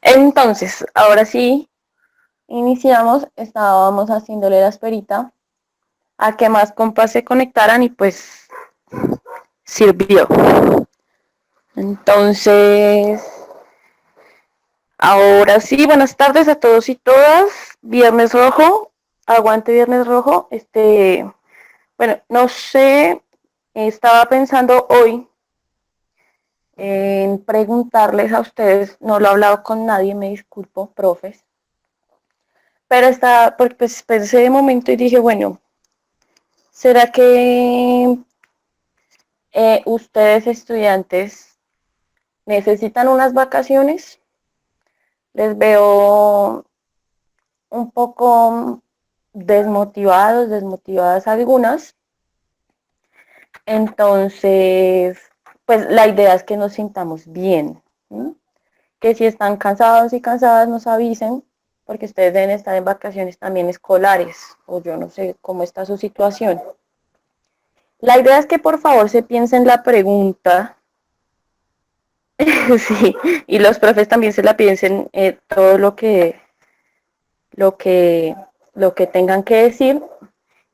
Entonces, ahora sí, iniciamos, estábamos haciéndole la esperita a que más compas se conectaran y pues sirvió. Entonces, ahora sí, buenas tardes a todos y todas. Viernes rojo, aguante Viernes rojo. Bueno, no sé, estaba pensando hoy en preguntarles a ustedes, no lo he hablado con nadie, me disculpo, profes, pero estaba, pues pensé de momento y dije, bueno, ¿será que ustedes estudiantes necesitan unas vacaciones? Les veo un poco desmotivados, desmotivadas algunas. Entonces, pues la idea es que nos sintamos bien, ¿sí? Que si están cansados y cansadas nos avisen, porque ustedes deben estar en vacaciones también escolares, o yo no sé cómo está su situación. La idea es que por favor se piensen la pregunta, sí, y los profes también se la piensen todo lo que, lo que tengan que decir,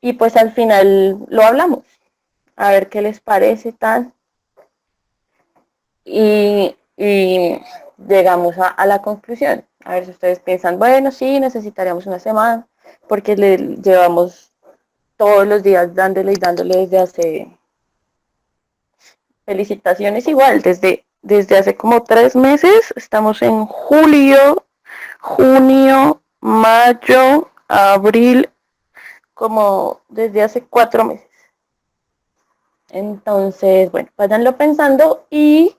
y pues al final lo hablamos, a ver qué les parece tal, y llegamos a la conclusión. A ver si ustedes piensan, bueno, sí, necesitaríamos una semana, porque le llevamos todos los días dándole y dándole desde hace, felicitaciones igual, desde hace como 3 meses, estamos en julio, junio, mayo, abril, como desde hace 4 meses. Entonces, bueno, váyanlo pensando y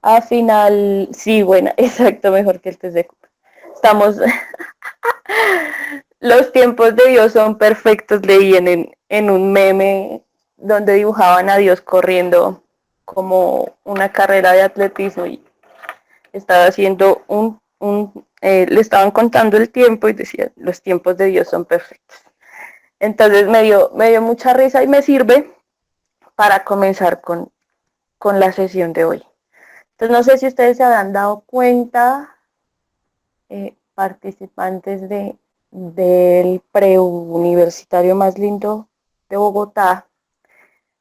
al final, sí, bueno, exacto, mejor que el test de Cooper. Estamos, los tiempos de Dios son perfectos, leí en un meme donde dibujaban a Dios corriendo como una carrera de atletismo y estaba haciendo le estaban contando el tiempo y decía, los tiempos de Dios son perfectos. Entonces me dio mucha risa y me sirve para comenzar con la sesión de hoy. Entonces no sé si ustedes se habrán dado cuenta, participantes del preuniversitario más lindo de Bogotá,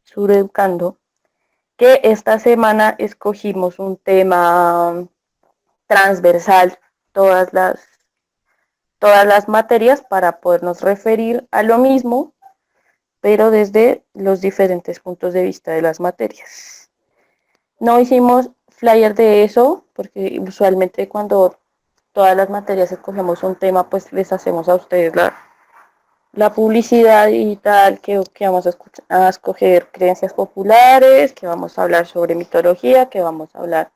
Sureducando, que esta semana escogimos un tema transversal, todas las, todas las materias para podernos referir a lo mismo, pero desde los diferentes puntos de vista de las materias. No hicimos flyer de eso, porque usualmente cuando todas las materias escogemos un tema, pues les hacemos a ustedes la publicidad y tal, que vamos a escoger creencias populares, que vamos a hablar sobre mitología, que vamos a hablar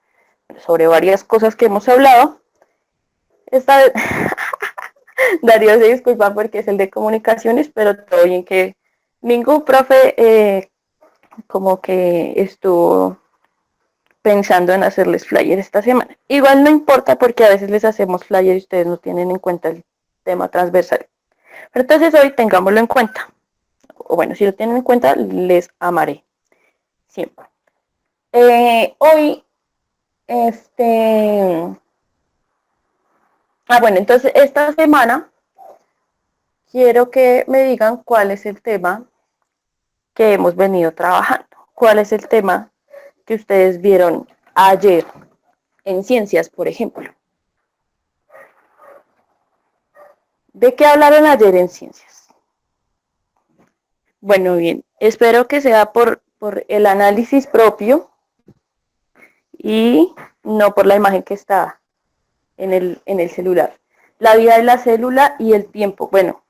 sobre varias cosas que hemos hablado. Esta vez, Darío se disculpa porque es el de comunicaciones, pero todo bien que ningún profe como que estuvo pensando en hacerles flyer esta semana. Igual no importa porque a veces les hacemos flyer y ustedes no tienen en cuenta el tema transversal. Pero entonces hoy tengámoslo en cuenta. O bueno, si lo tienen en cuenta, les amaré. Siempre. Hoy, bueno, entonces esta semana quiero que me digan cuál es el tema que hemos venido trabajando. ¿Cuál es el tema que ustedes vieron ayer en ciencias, por ejemplo? ¿De qué hablaron ayer en ciencias? Bueno, bien, espero que sea por el análisis propio y no por la imagen que está en el celular. La vida de la célula y el tiempo. Bueno,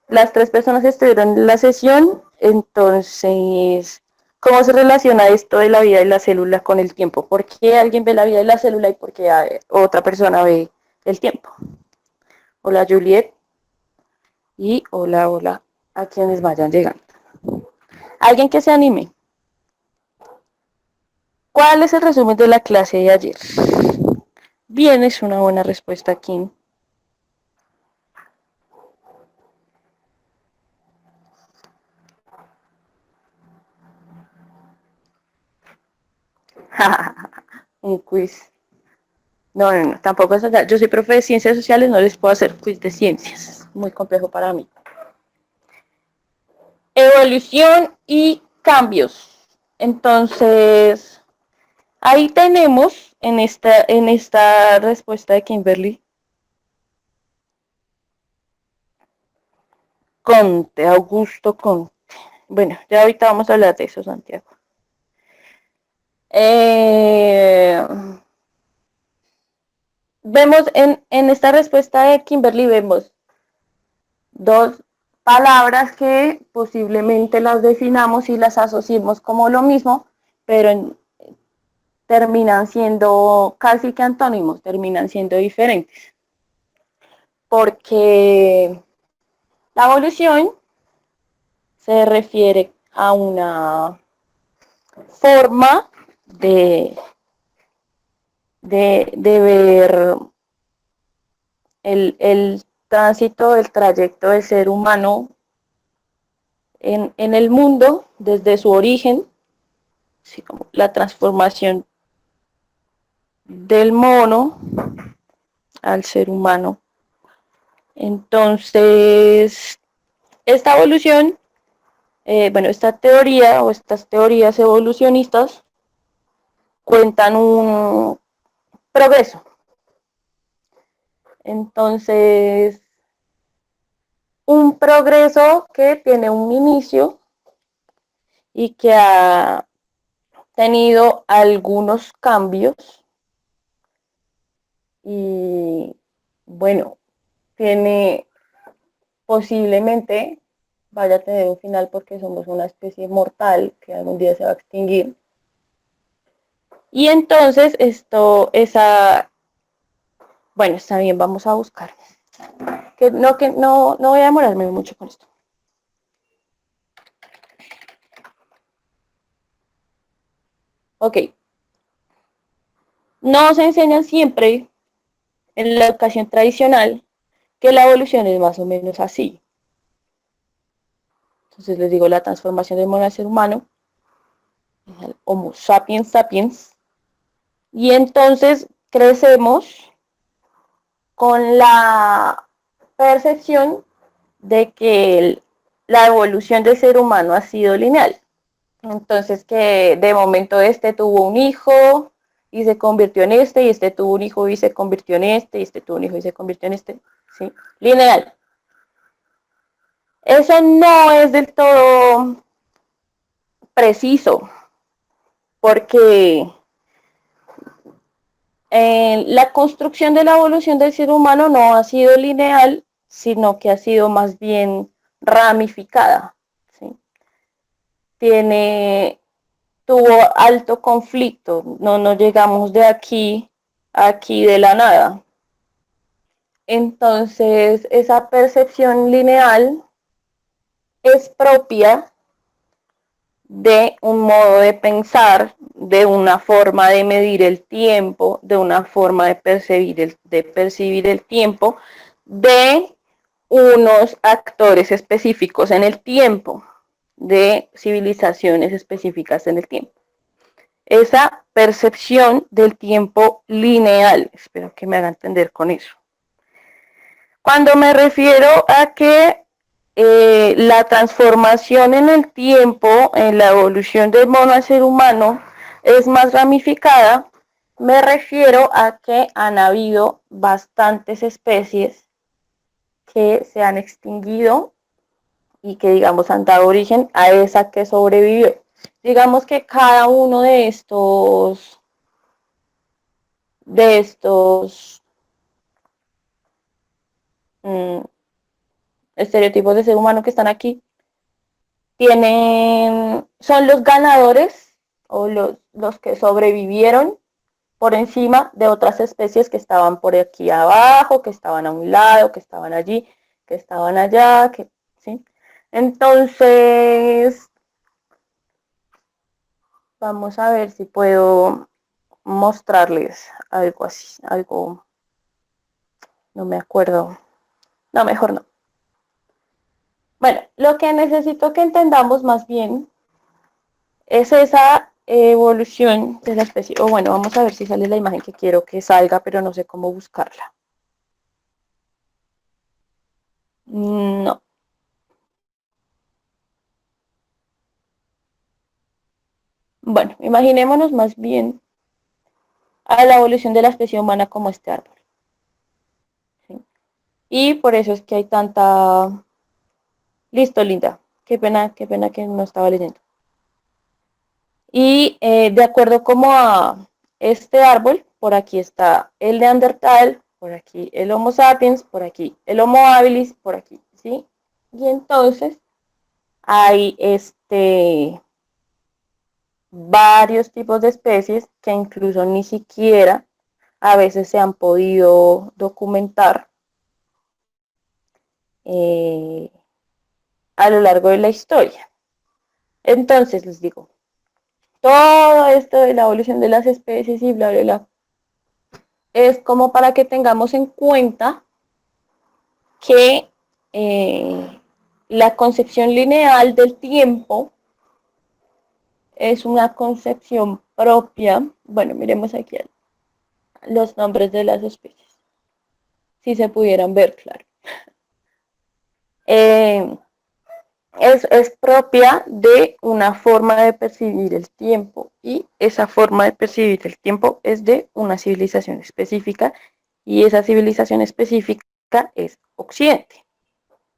las tres personas estuvieron en la sesión, entonces, ¿cómo se relaciona esto de la vida de la célula con el tiempo? ¿Por qué alguien ve la vida de la célula y por qué otra persona ve el tiempo? Hola Juliet y hola a quienes vayan llegando. Alguien que se anime. ¿Cuál es el resumen de la clase de ayer? Bien, es una buena respuesta, Kim. Un quiz. No, tampoco es allá. Yo soy profe de ciencias sociales, no les puedo hacer quiz de ciencias. Muy complejo para mí. Evolución y cambios. Entonces, ahí tenemos en esta respuesta de Kimberly, Conte, Augusto Conte. Bueno, ya ahorita vamos a hablar de eso, Santiago. Vemos en esta respuesta de Kimberly, vemos dos palabras que posiblemente las definamos y las asociemos como lo mismo, pero terminan siendo casi que antónimos, terminan siendo diferentes. Porque la evolución se refiere a una forma de ver el tránsito, el trayecto del ser humano en el mundo desde su origen, así como la transformación del mono al ser humano. Entonces, esta evolución, esta teoría o estas teorías evolucionistas cuentan un progreso. Entonces, un progreso que tiene un inicio y que ha tenido algunos cambios y bueno, tiene posiblemente vaya a tener un final porque somos una especie mortal que algún día se va a extinguir. Y entonces bueno, está bien, vamos a buscar. Que no voy a demorarme mucho con esto. Ok. Nos enseñan siempre en la educación tradicional que la evolución es más o menos así. Entonces les digo, la transformación del mono al ser humano, el Homo sapiens sapiens, y entonces crecemos con la percepción de que la evolución del ser humano ha sido lineal. Entonces que de momento este tuvo un hijo y se convirtió en este, y este tuvo un hijo y se convirtió en este, y este tuvo un hijo y se convirtió en este, ¿sí? Lineal. Eso no es del todo preciso, porque la construcción de la evolución del ser humano no ha sido lineal, sino que ha sido más bien ramificada, ¿sí? Tuvo alto conflicto, no llegamos de aquí a aquí de la nada. Entonces, esa percepción lineal es propia de un modo de pensar, de una forma de medir el tiempo, de una forma de percibir el tiempo, de unos actores específicos en el tiempo, de civilizaciones específicas en el tiempo. Esa percepción del tiempo lineal, espero que me haga entender con eso. Cuando me refiero a que la transformación en el tiempo, en la evolución del mono al ser humano, es más ramificada, me refiero a que han habido bastantes especies que se han extinguido y que, digamos, han dado origen a esa que sobrevivió. Digamos que cada uno de estos mmm, estereotipos de ser humano que están aquí son los ganadores o los que sobrevivieron por encima de otras especies que estaban por aquí abajo, que estaban a un lado, que estaban allí, que estaban allá, ¿sí? Entonces, vamos a ver si puedo mostrarles algo así, algo, no me acuerdo, no, mejor no. Bueno, lo que necesito que entendamos más bien es esa evolución de la especie. O bueno, vamos a ver si sale la imagen que quiero que salga, pero no sé cómo buscarla. No. Bueno, imaginémonos más bien a la evolución de la especie humana como este árbol. ¿Sí? Y por eso es que hay tanta... Listo, Linda. Qué pena que no estaba leyendo. Y de acuerdo como a este árbol, por aquí está el Neandertal, por aquí el Homo sapiens, por aquí el Homo habilis, por aquí, ¿sí? Y entonces hay varios tipos de especies que incluso ni siquiera a veces se han podido documentar eh, a lo largo de la historia. Entonces les digo, todo esto de la evolución de las especies y bla, bla, bla, es como para que tengamos en cuenta que la concepción lineal del tiempo es una concepción propia. Bueno, miremos aquí los nombres de las especies, si se pudieran ver, claro. Eh, es propia de una forma de percibir el tiempo y esa forma de percibir el tiempo es de una civilización específica y esa civilización específica es Occidente.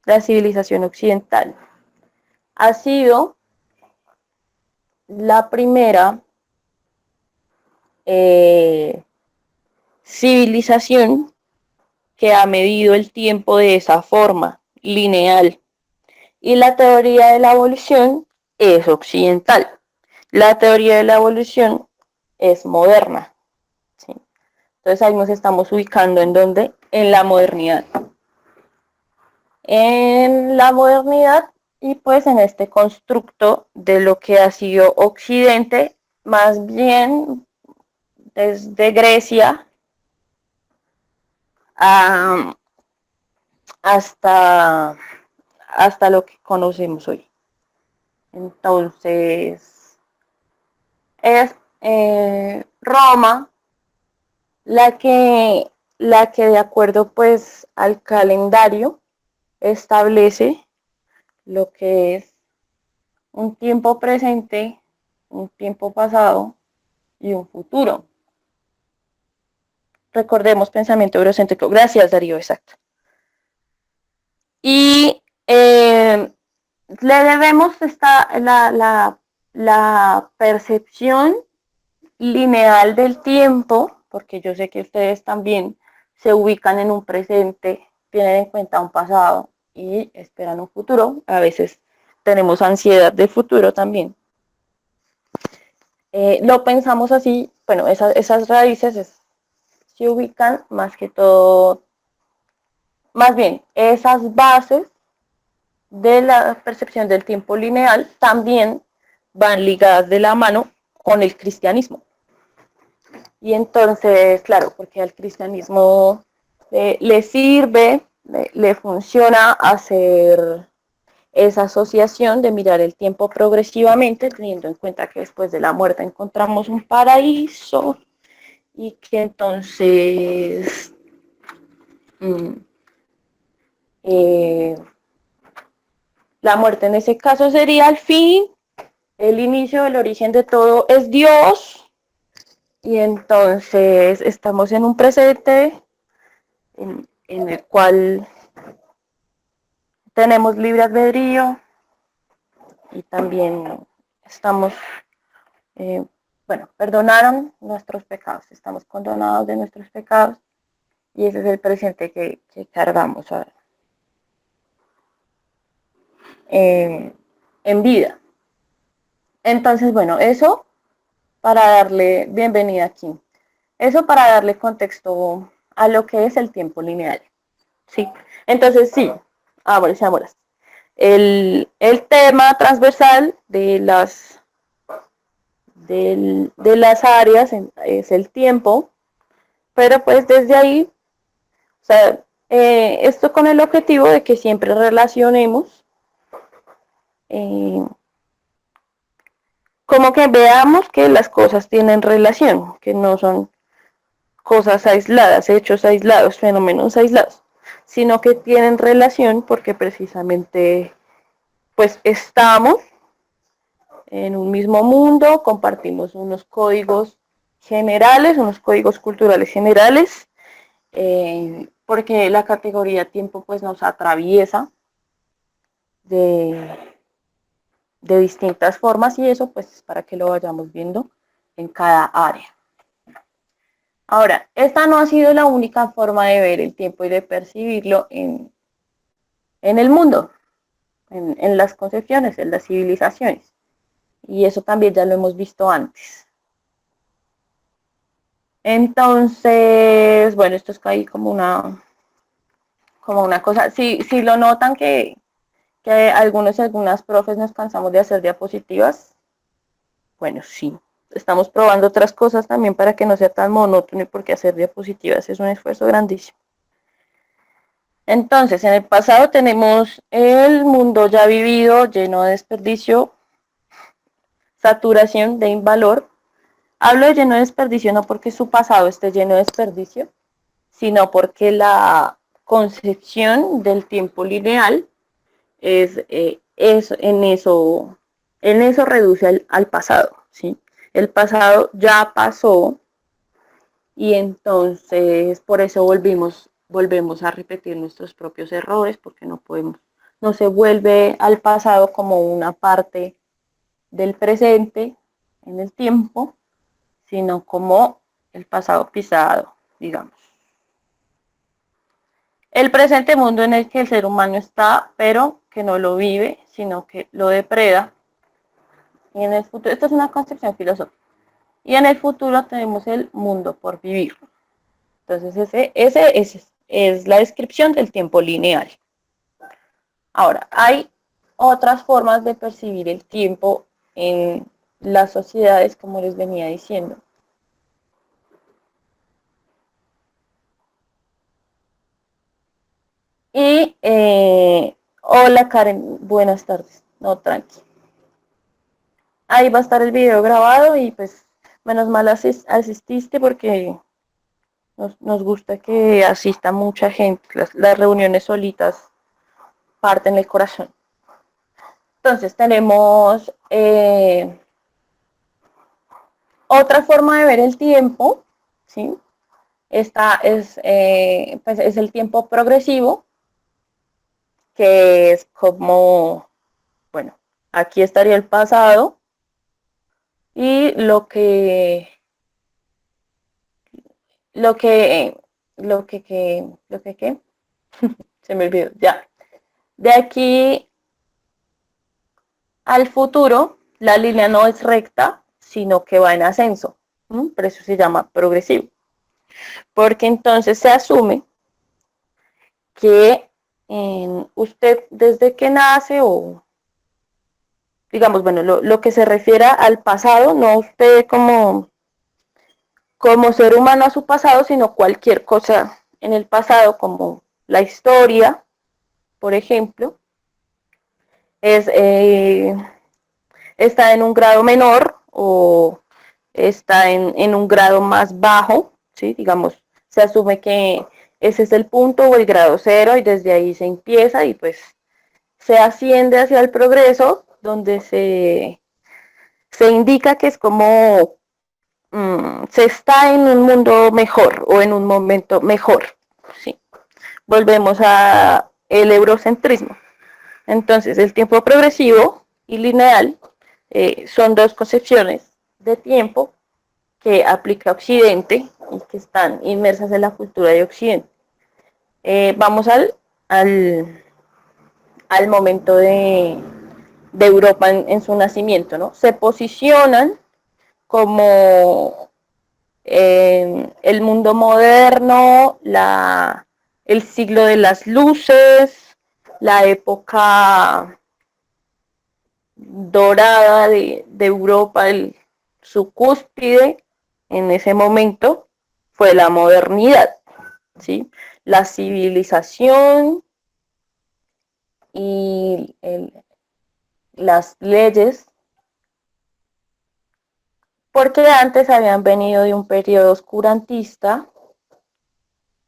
La civilización occidental ha sido la primera civilización que ha medido el tiempo de esa forma lineal. Y la teoría de la evolución es occidental. La teoría de la evolución es moderna. ¿Sí? Entonces ahí nos estamos ubicando en dónde? En la modernidad. En la modernidad y pues en este constructo de lo que ha sido Occidente, más bien desde Grecia a, hasta, hasta lo que conocemos hoy. Entonces, es Roma la que de acuerdo pues al calendario establece lo que es un tiempo presente, un tiempo pasado y un futuro. Recordemos pensamiento eurocéntrico. Gracias, Darío, exacto. Y le debemos la percepción lineal del tiempo, porque yo sé que ustedes también se ubican en un presente, tienen en cuenta un pasado y esperan un futuro. A veces tenemos ansiedad de futuro también. Lo pensamos así, bueno, esas raíces se ubican más que todo, más bien, esas bases de la percepción del tiempo lineal también van ligadas de la mano con el cristianismo. Y entonces, claro, porque al cristianismo le sirve, le funciona hacer esa asociación de mirar el tiempo progresivamente, teniendo en cuenta que después de la muerte encontramos un paraíso y que entonces eh, la muerte en ese caso sería el fin, el inicio, el origen de todo es Dios y entonces estamos en un presente en el cual tenemos libre albedrío y también estamos, bueno, perdonaron nuestros pecados, estamos condonados de nuestros pecados y ese es el presente que cargamos ahora, en vida. Entonces, bueno, eso para darle bienvenida aquí. Eso para darle contexto a lo que es el tiempo lineal. ¿Sí? Entonces, sí, amores y amoras. El tema transversal de las áreas es el tiempo, pero pues desde ahí, o sea, esto con el objetivo de que siempre relacionemos eh, como que veamos que las cosas tienen relación, que no son cosas aisladas, hechos aislados, fenómenos aislados, sino que tienen relación porque precisamente pues estamos en un mismo mundo, compartimos unos códigos generales, unos códigos culturales generales, porque la categoría tiempo pues nos atraviesa de, de distintas formas y eso pues es para que lo vayamos viendo en cada área. Ahora, esta no ha sido la única forma de ver el tiempo y de percibirlo en el mundo, en las concepciones, en las civilizaciones. Y eso también ya lo hemos visto antes. Entonces, bueno, esto es ahí como una cosa. Si lo notan que algunos y algunas profes nos cansamos de hacer diapositivas, bueno, sí. Estamos probando otras cosas también para que no sea tan monótono y porque hacer diapositivas es un esfuerzo grandísimo. Entonces, en el pasado tenemos el mundo ya vivido, lleno de desperdicio, saturación de invalor. Hablo de lleno de desperdicio no porque su pasado esté lleno de desperdicio, sino porque la concepción del tiempo lineal en eso reduce al pasado, ¿sí? El pasado ya pasó y entonces por eso volvemos a repetir nuestros propios errores porque no se vuelve al pasado como una parte del presente en el tiempo, sino como el pasado pisado, digamos. El presente mundo en el que el ser humano está, pero que no lo vive, sino que lo depreda. Y en el futuro, esto es una concepción filosófica. Y en el futuro tenemos el mundo por vivir. Entonces, ese es la descripción del tiempo lineal. Ahora, hay otras formas de percibir el tiempo en las sociedades, como les venía diciendo. Y, hola Karen, buenas tardes. No, tranqui. Ahí va a estar el video grabado y pues menos mal asististe porque nos gusta que asista mucha gente. Las reuniones solitas parten el corazón. Entonces tenemos otra forma de ver el tiempo, ¿sí? Esta pues es el tiempo progresivo, que es como, bueno, aquí estaría el pasado y lo que, ¿qué? Se me olvidó, ya. De aquí al futuro, la línea no es recta, sino que va en ascenso. Por eso se llama progresivo. Porque entonces se asume que usted desde que nace o digamos, bueno, lo que se refiere al pasado, no usted como ser humano a su pasado, sino cualquier cosa en el pasado, como la historia, por ejemplo, es, está en un grado menor o está en un grado más bajo, ¿sí? Digamos, se asume que ese es el punto o el grado cero y desde ahí se empieza y pues se asciende hacia el progreso donde se indica que es como se está en un mundo mejor o en un momento mejor, ¿sí? Volvemos a el eurocentrismo. Entonces, el tiempo progresivo y lineal son dos concepciones de tiempo que aplica Occidente y que están inmersas en la cultura de Occidente. Vamos al momento de Europa en su nacimiento, ¿no? Se posicionan como el mundo moderno, el siglo de las luces, la época dorada de Europa, su cúspide en ese momento fue la modernidad, ¿sí? La civilización y las leyes porque antes habían venido de un periodo oscurantista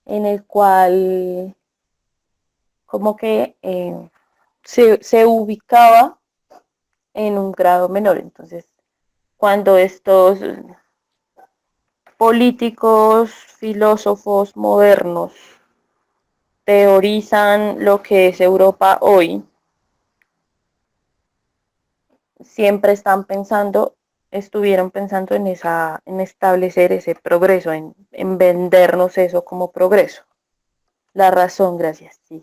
en el cual como que se ubicaba en un grado menor. Entonces, cuando estos políticos, filósofos modernos teorizan lo que es Europa hoy, siempre estuvieron pensando en establecer ese progreso, en vendernos eso como progreso. La razón, gracias, sí.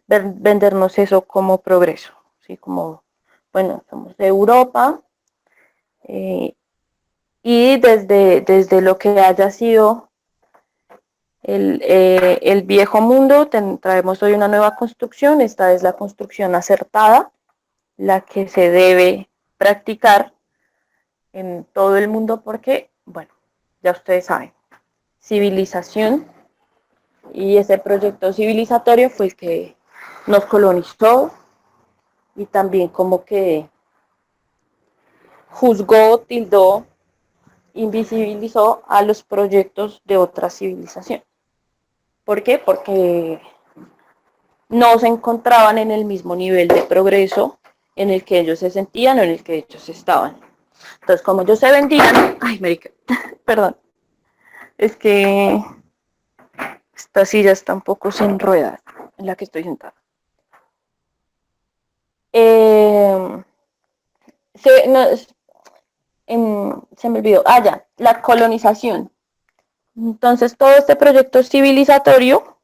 Vendernos eso como progreso, sí, como, bueno, somos de Europa, eh, y desde lo que haya sido el viejo mundo, traemos hoy una nueva construcción. Esta es la construcción acertada, la que se debe practicar en todo el mundo porque, bueno, ya ustedes saben, civilización, y ese proyecto civilizatorio fue el que nos colonizó y también como que juzgó, tildó, invisibilizó a los proyectos de otra civilización. ¿Por qué? Porque no se encontraban en el mismo nivel de progreso en el que ellos se sentían o en el que ellos estaban. Entonces, como ellos se vendían, ay, marica, perdón, es que esta silla está un poco sin ruedas en la que estoy sentada. Eh, no, se me olvidó. Ah, ya, la colonización. Entonces, todo este proyecto civilizatorio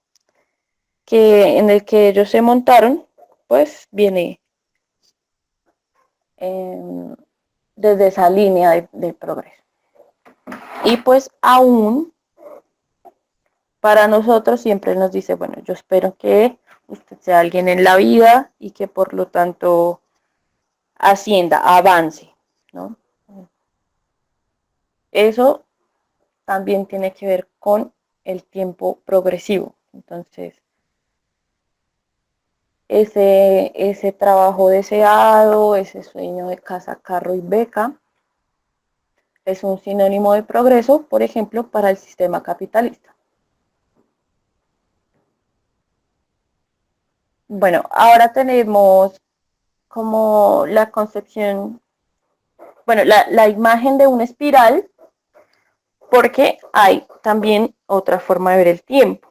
en el que ellos se montaron, pues viene eh, desde esa línea de progreso. Y pues aún para nosotros siempre nos dice, bueno, yo espero que usted sea alguien en la vida y que por lo tanto ascienda, avance, ¿no? Eso también tiene que ver con el tiempo progresivo. Entonces, ese trabajo deseado, ese sueño de casa, carro y beca, es un sinónimo de progreso, por ejemplo, para el sistema capitalista. Bueno, ahora tenemos como la concepción, bueno, la imagen de una espiral, porque hay también otra forma de ver el tiempo.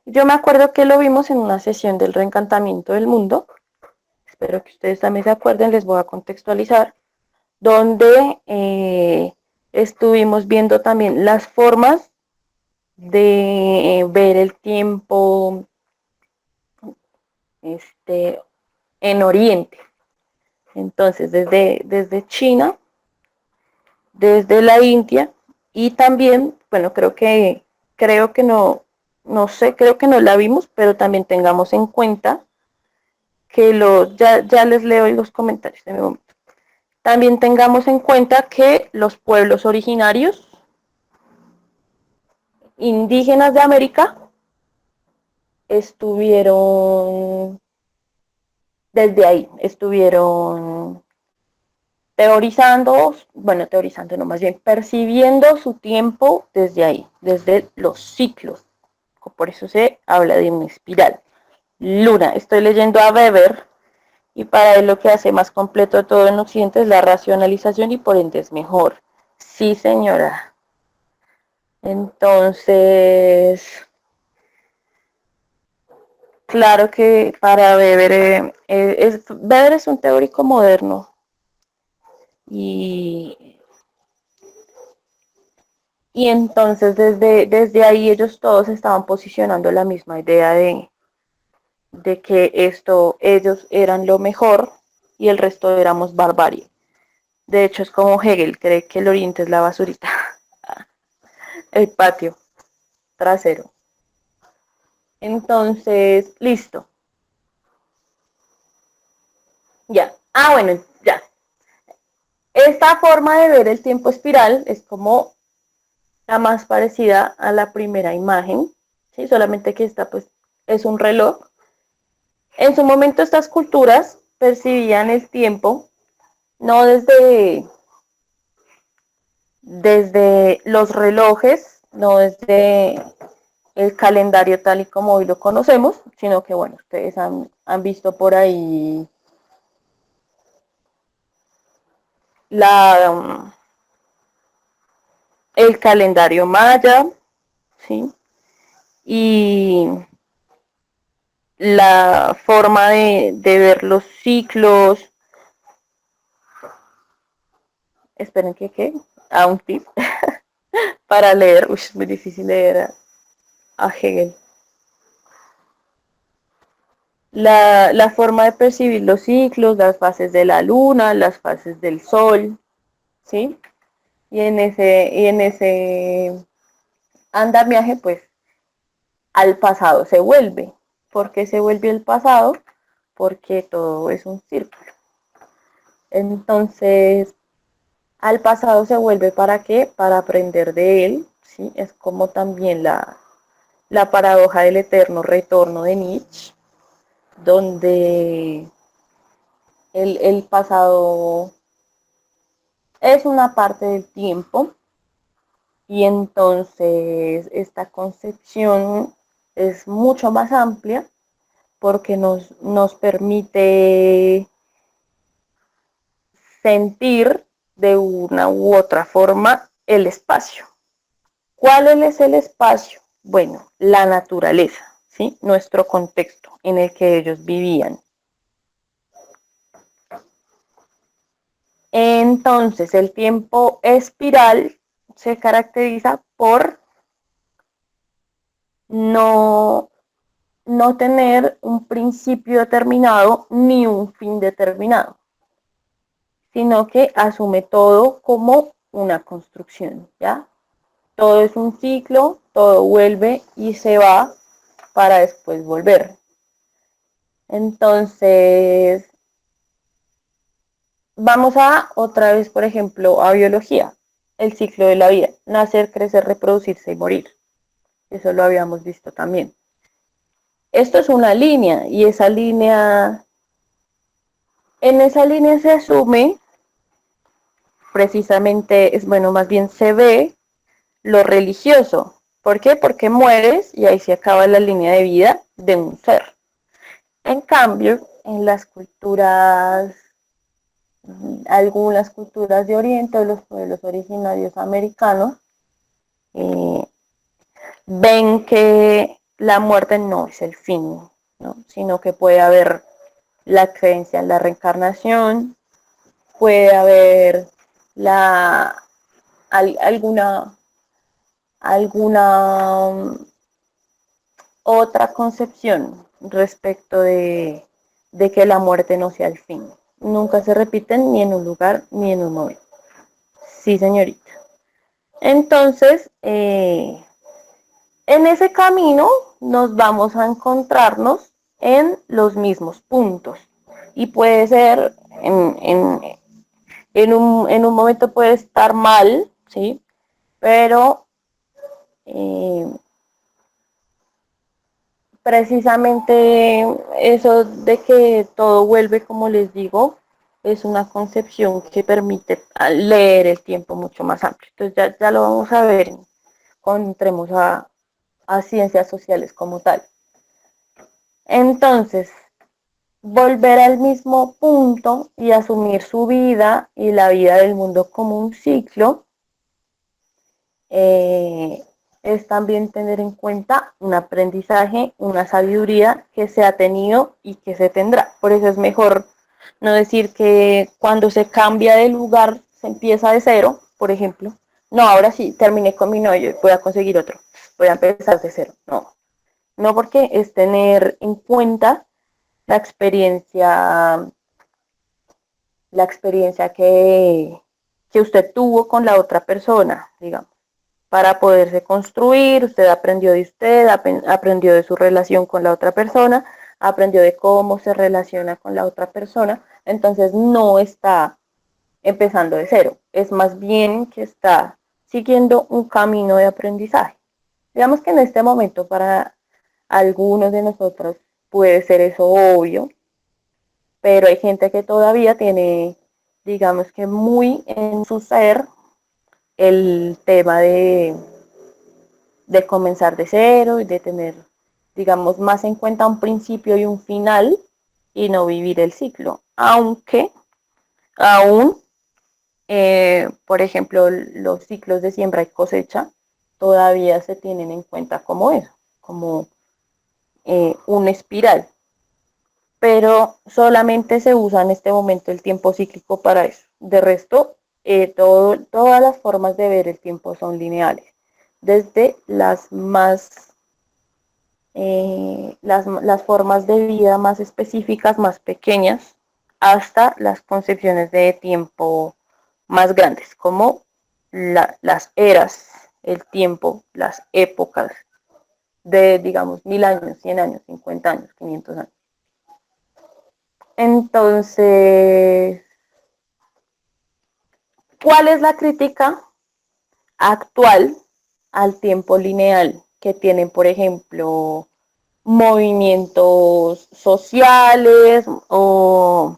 Yo me acuerdo que lo vimos en una sesión del reencantamiento del mundo, espero que ustedes también se acuerden, les voy a contextualizar, donde estuvimos viendo también las formas de ver el tiempo en Oriente. Entonces, desde China, desde la India, y también, bueno, creo que no sé, creo que no la vimos, pero también tengamos en cuenta que ya les leo los comentarios de mi momento. También tengamos en cuenta que los pueblos originarios indígenas de América estuvieron desde ahí, estuvieron teorizando, no, más bien percibiendo su tiempo desde ahí, desde los ciclos. Por eso se habla de una espiral. Luna, estoy leyendo a Weber, y para él lo que hace más completo todo en Occidente es la racionalización y por ende es mejor. Sí, señora. Entonces, claro que para Weber, Weber es un teórico moderno y, y entonces desde ahí ellos todos estaban posicionando la misma idea de que ellos eran lo mejor y el resto éramos barbarie. De hecho, es como Hegel cree que el oriente es la basurita, el patio trasero. Entonces, listo. Ya. Ah, bueno, ya. Esta forma de ver el tiempo espiral es como la más parecida a la primera imagen, ¿sí? Solamente que esta pues es un reloj. En su momento estas culturas percibían el tiempo no desde los relojes, no desde el calendario tal y como hoy lo conocemos, sino que, bueno, ustedes han visto por ahí la, el calendario maya, ¿sí? Y la forma de ver los ciclos. Esperen que, ¿qué? Un tip para leer. Uy, es muy difícil leer a Hegel. La forma de percibir los ciclos, las fases de la luna, las fases del sol, ¿sí? Y en ese andamiaje, pues, al pasado se vuelve. ¿Por qué se vuelve el pasado? Porque todo es un círculo. Entonces, al pasado se vuelve ¿para qué? Para aprender de él, ¿sí? Es como también la paradoja del eterno retorno de Nietzsche, donde el pasado es una parte del tiempo y entonces esta concepción es mucho más amplia porque nos permite sentir de una u otra forma el espacio. ¿Cuál es el espacio? Bueno, la naturaleza, ¿sí? Nuestro contexto en el que ellos vivían. Entonces, el tiempo espiral se caracteriza por no, no tener un principio determinado ni un fin determinado, sino que asume todo como una construcción, ¿ya? Todo es un ciclo, todo vuelve y se va para después volver. Entonces, vamos a otra vez, por ejemplo, a biología, el ciclo de la vida, nacer, crecer, reproducirse y morir. Eso lo habíamos visto también. Esto es una línea y en esa línea se asume, precisamente, es bueno, más bien se ve lo religioso. ¿Por qué? Porque mueres y ahí se acaba la línea de vida de un ser. En cambio, en las culturas, algunas culturas de Oriente, los pueblos originarios americanos, eh, ven que la muerte no es el fin, ¿no? Sino que puede haber la creencia en la reencarnación, puede haber la, alguna otra concepción respecto de que la muerte no sea el fin. Nunca se repiten ni en un lugar ni en un momento. Sí, señorita. Entonces, en ese camino nos vamos a encontrarnos en los mismos puntos. Y puede ser, en un momento puede estar mal, ¿sí? Pero eh, precisamente eso de que todo vuelve, como les digo, es una concepción que permite leer el tiempo mucho más amplio. Entonces ya lo vamos a ver cuando entremos a ciencias sociales como tal. Entonces, volver al mismo punto y asumir su vida y la vida del mundo como un ciclo, eh, es también tener en cuenta un aprendizaje, una sabiduría que se ha tenido y que se tendrá. Por eso es mejor no decir que cuando se cambia de lugar se empieza de cero, por ejemplo. No, ahora sí, terminé con mi novio, voy a conseguir otro, voy a empezar de cero. No, no, porque es tener en cuenta la experiencia, la experiencia que usted tuvo con la otra persona, digamos, para poderse construir. Usted aprendió de usted, aprendió de su relación con la otra persona, aprendió de cómo se relaciona con la otra persona. Entonces no está empezando de cero, es más bien que está siguiendo un camino de aprendizaje. Digamos que en este momento para algunos de nosotros puede ser eso obvio, pero hay gente que todavía tiene, digamos que muy en su ser, el tema de comenzar de cero y de tener, digamos, más en cuenta un principio y un final y no vivir el ciclo. Aunque aún, por ejemplo, los ciclos de siembra y cosecha todavía se tienen en cuenta como eso, como una espiral. Pero solamente se usa en este momento el tiempo cíclico para eso. De resto, todas las formas de ver el tiempo son lineales, desde las formas de vida más específicas, más pequeñas, hasta las concepciones de tiempo más grandes, como las eras, el tiempo, las épocas de, digamos, 1000 años, 100 años, 50 años, 500 años. Entonces, ¿cuál es la crítica actual al tiempo lineal que tienen, por ejemplo, movimientos sociales o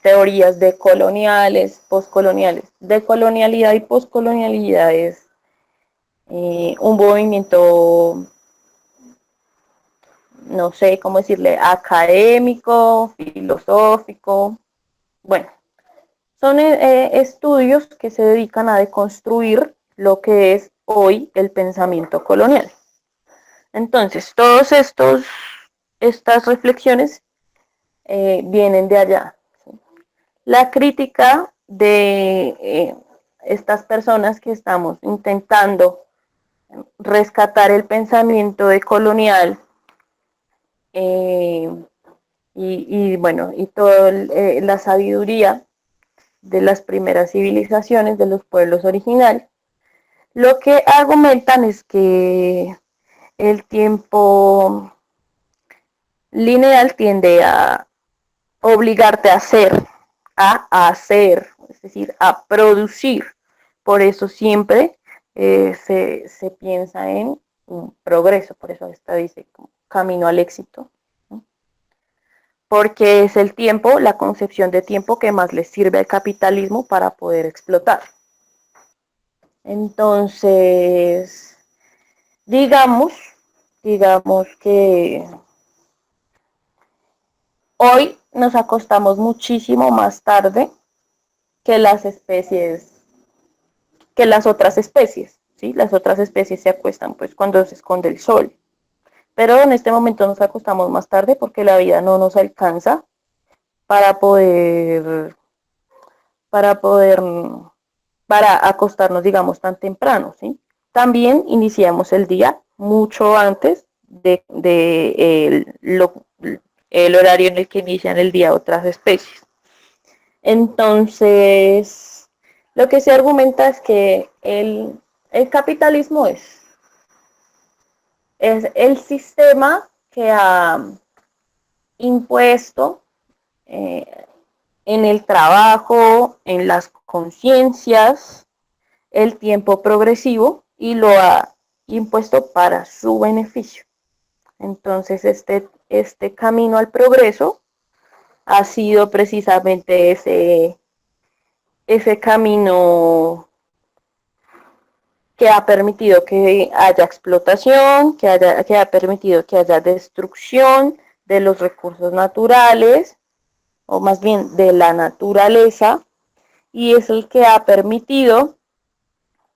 teorías decoloniales, postcoloniales? Decolonialidad y postcolonialidad es un movimiento, no sé cómo decirle, académico, filosófico. Bueno, son estudios que se dedican a deconstruir lo que es hoy el pensamiento colonial. Entonces, estas reflexiones vienen de allá. ¿Sí? La crítica de estas personas que estamos intentando rescatar el pensamiento decolonial eh, bueno, y toda la sabiduría de las primeras civilizaciones de los pueblos originales, lo que argumentan es que el tiempo lineal tiende a obligarte a hacer, es decir, a producir. Por eso siempre se piensa en un progreso, por eso esta dice camino al éxito, ¿no? Porque es el tiempo, la concepción de tiempo que más le sirve al capitalismo para poder explotar. Entonces, digamos, digamos que hoy nos acostamos muchísimo más tarde que las especies, que las otras especies, ¿sí? Las otras especies se acuestan pues cuando se esconde el sol. Pero en este momento nos acostamos más tarde porque la vida no nos alcanza para poder, para poder, para acostarnos, digamos, tan temprano, ¿sí? También iniciamos el día mucho antes el horario en el que inician el día otras especies. Entonces, lo que se argumenta es que el capitalismo es el sistema que ha impuesto en el trabajo, en las conciencias, el tiempo progresivo y lo ha impuesto para su beneficio. Entonces, este camino al progreso ha sido precisamente ese camino que ha permitido que haya explotación, que ha permitido que haya destrucción de los recursos naturales, o más bien de la naturaleza, y es el que ha permitido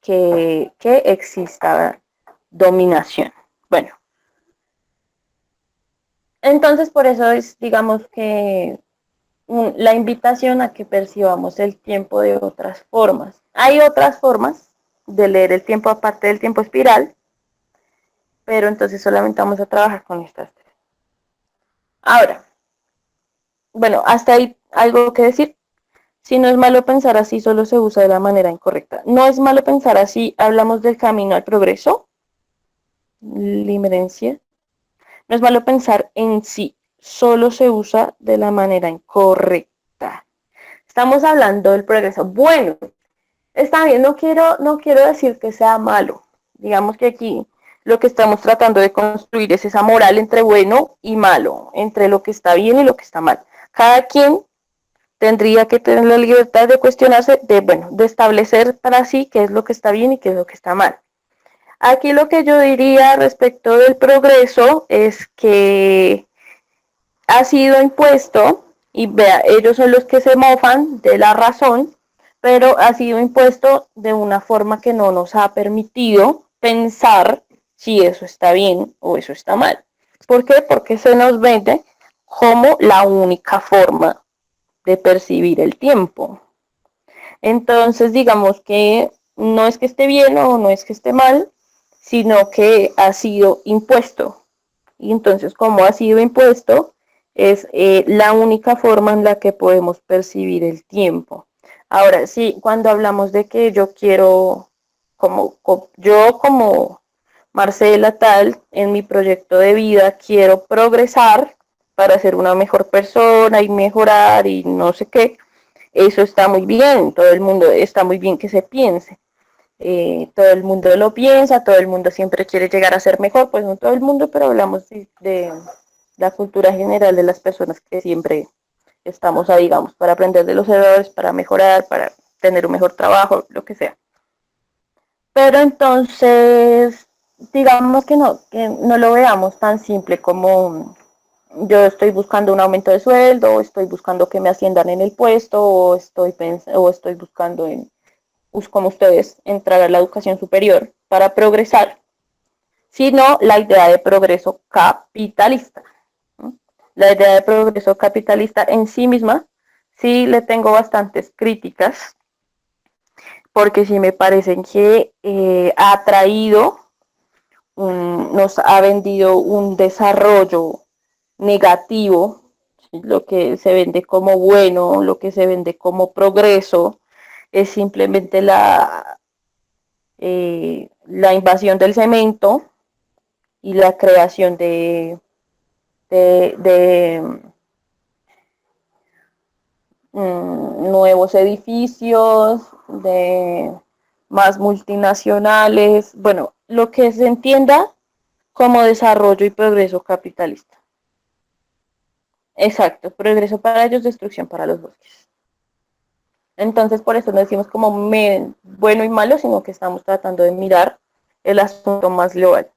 que exista dominación. Bueno, entonces por eso es, digamos que la invitación a que percibamos el tiempo de otras formas. Hay otras formas de leer el tiempo aparte del tiempo espiral, pero entonces solamente vamos a trabajar con estas tres. Ahora, bueno, hasta ahí algo que decir. Si no es malo pensar así, solo se usa de la manera incorrecta. No es malo pensar así, hablamos del camino al progreso, limerencia. No es malo pensar en sí, solo se usa de la manera incorrecta. Estamos hablando del progreso. Bueno, está bien, no quiero decir que sea malo. Digamos que aquí lo que estamos tratando de construir es esa moral entre bueno y malo, entre lo que está bien y lo que está mal. Cada quien tendría que tener la libertad de cuestionarse, de establecer para sí qué es lo que está bien y qué es lo que está mal. Aquí lo que yo diría respecto del progreso es que ha sido impuesto, y vea, ellos son los que se mofan de la razón, pero ha sido impuesto de una forma que no nos ha permitido pensar si eso está bien o eso está mal. ¿Por qué? Porque se nos vende como la única forma de percibir el tiempo. Entonces, digamos que no es que esté bien o no es que esté mal, sino que ha sido impuesto. Y entonces, como ha sido impuesto, es la única forma en la que podemos percibir el tiempo. Ahora, sí, cuando hablamos de que yo quiero, yo como Marcela tal, en mi proyecto de vida quiero progresar para ser una mejor persona y mejorar y no sé qué, eso está muy bien, todo el mundo está muy bien que se piense. Todo el mundo lo piensa, todo el mundo siempre quiere llegar a ser mejor, pues no todo el mundo, pero hablamos de la cultura general de las personas que siempre estamos ahí, digamos, para aprender de los errores, para mejorar, para tener un mejor trabajo, lo que sea. Pero entonces, digamos que no lo veamos tan simple como yo estoy buscando un aumento de sueldo, o estoy buscando que me asciendan en el puesto, o estoy buscando como ustedes, entrar a la educación superior para progresar, sino la idea de progreso capitalista. La idea de progreso capitalista en sí misma, sí le tengo bastantes críticas, porque sí me parecen que ha traído, nos ha vendido un desarrollo negativo, ¿sí? Lo que se vende como bueno, lo que se vende como progreso, es simplemente la invasión del cemento y la creación de nuevos edificios, de más multinacionales, bueno, lo que se entienda como desarrollo y progreso capitalista. Exacto, progreso para ellos, destrucción para los bosques. Entonces, por eso no decimos como bueno y malo, sino que estamos tratando de mirar el asunto más global.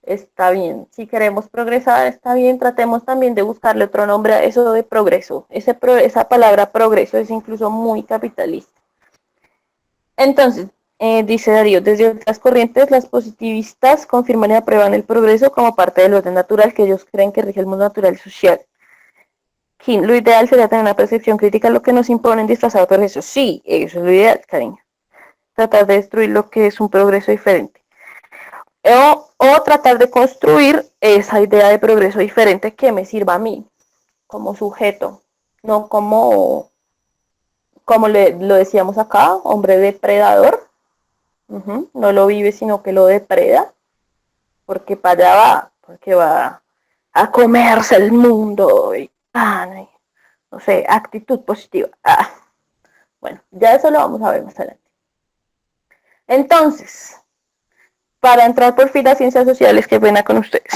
Está bien, si queremos progresar, está bien, tratemos también de buscarle otro nombre a eso de progreso. Esa palabra progreso es incluso muy capitalista. Entonces, dice Darío, desde otras corrientes, las positivistas confirman y aprueban el progreso como parte del orden natural que ellos creen que rige el mundo natural y social. Lo ideal sería tener una percepción crítica a lo que nos imponen disfrazado de progreso. Sí, eso es lo ideal, cariño. Tratar de destruir lo que es un progreso diferente. O tratar de construir esa idea de progreso diferente que me sirva a mí como sujeto, no como lo decíamos acá, hombre depredador. No lo vive, sino que lo depreda, porque para allá va, porque va a comerse el mundo y no sé, actitud positiva. Bueno, ya eso lo vamos a ver más adelante. Entonces, para entrar por fin a ciencias sociales, qué pena con ustedes.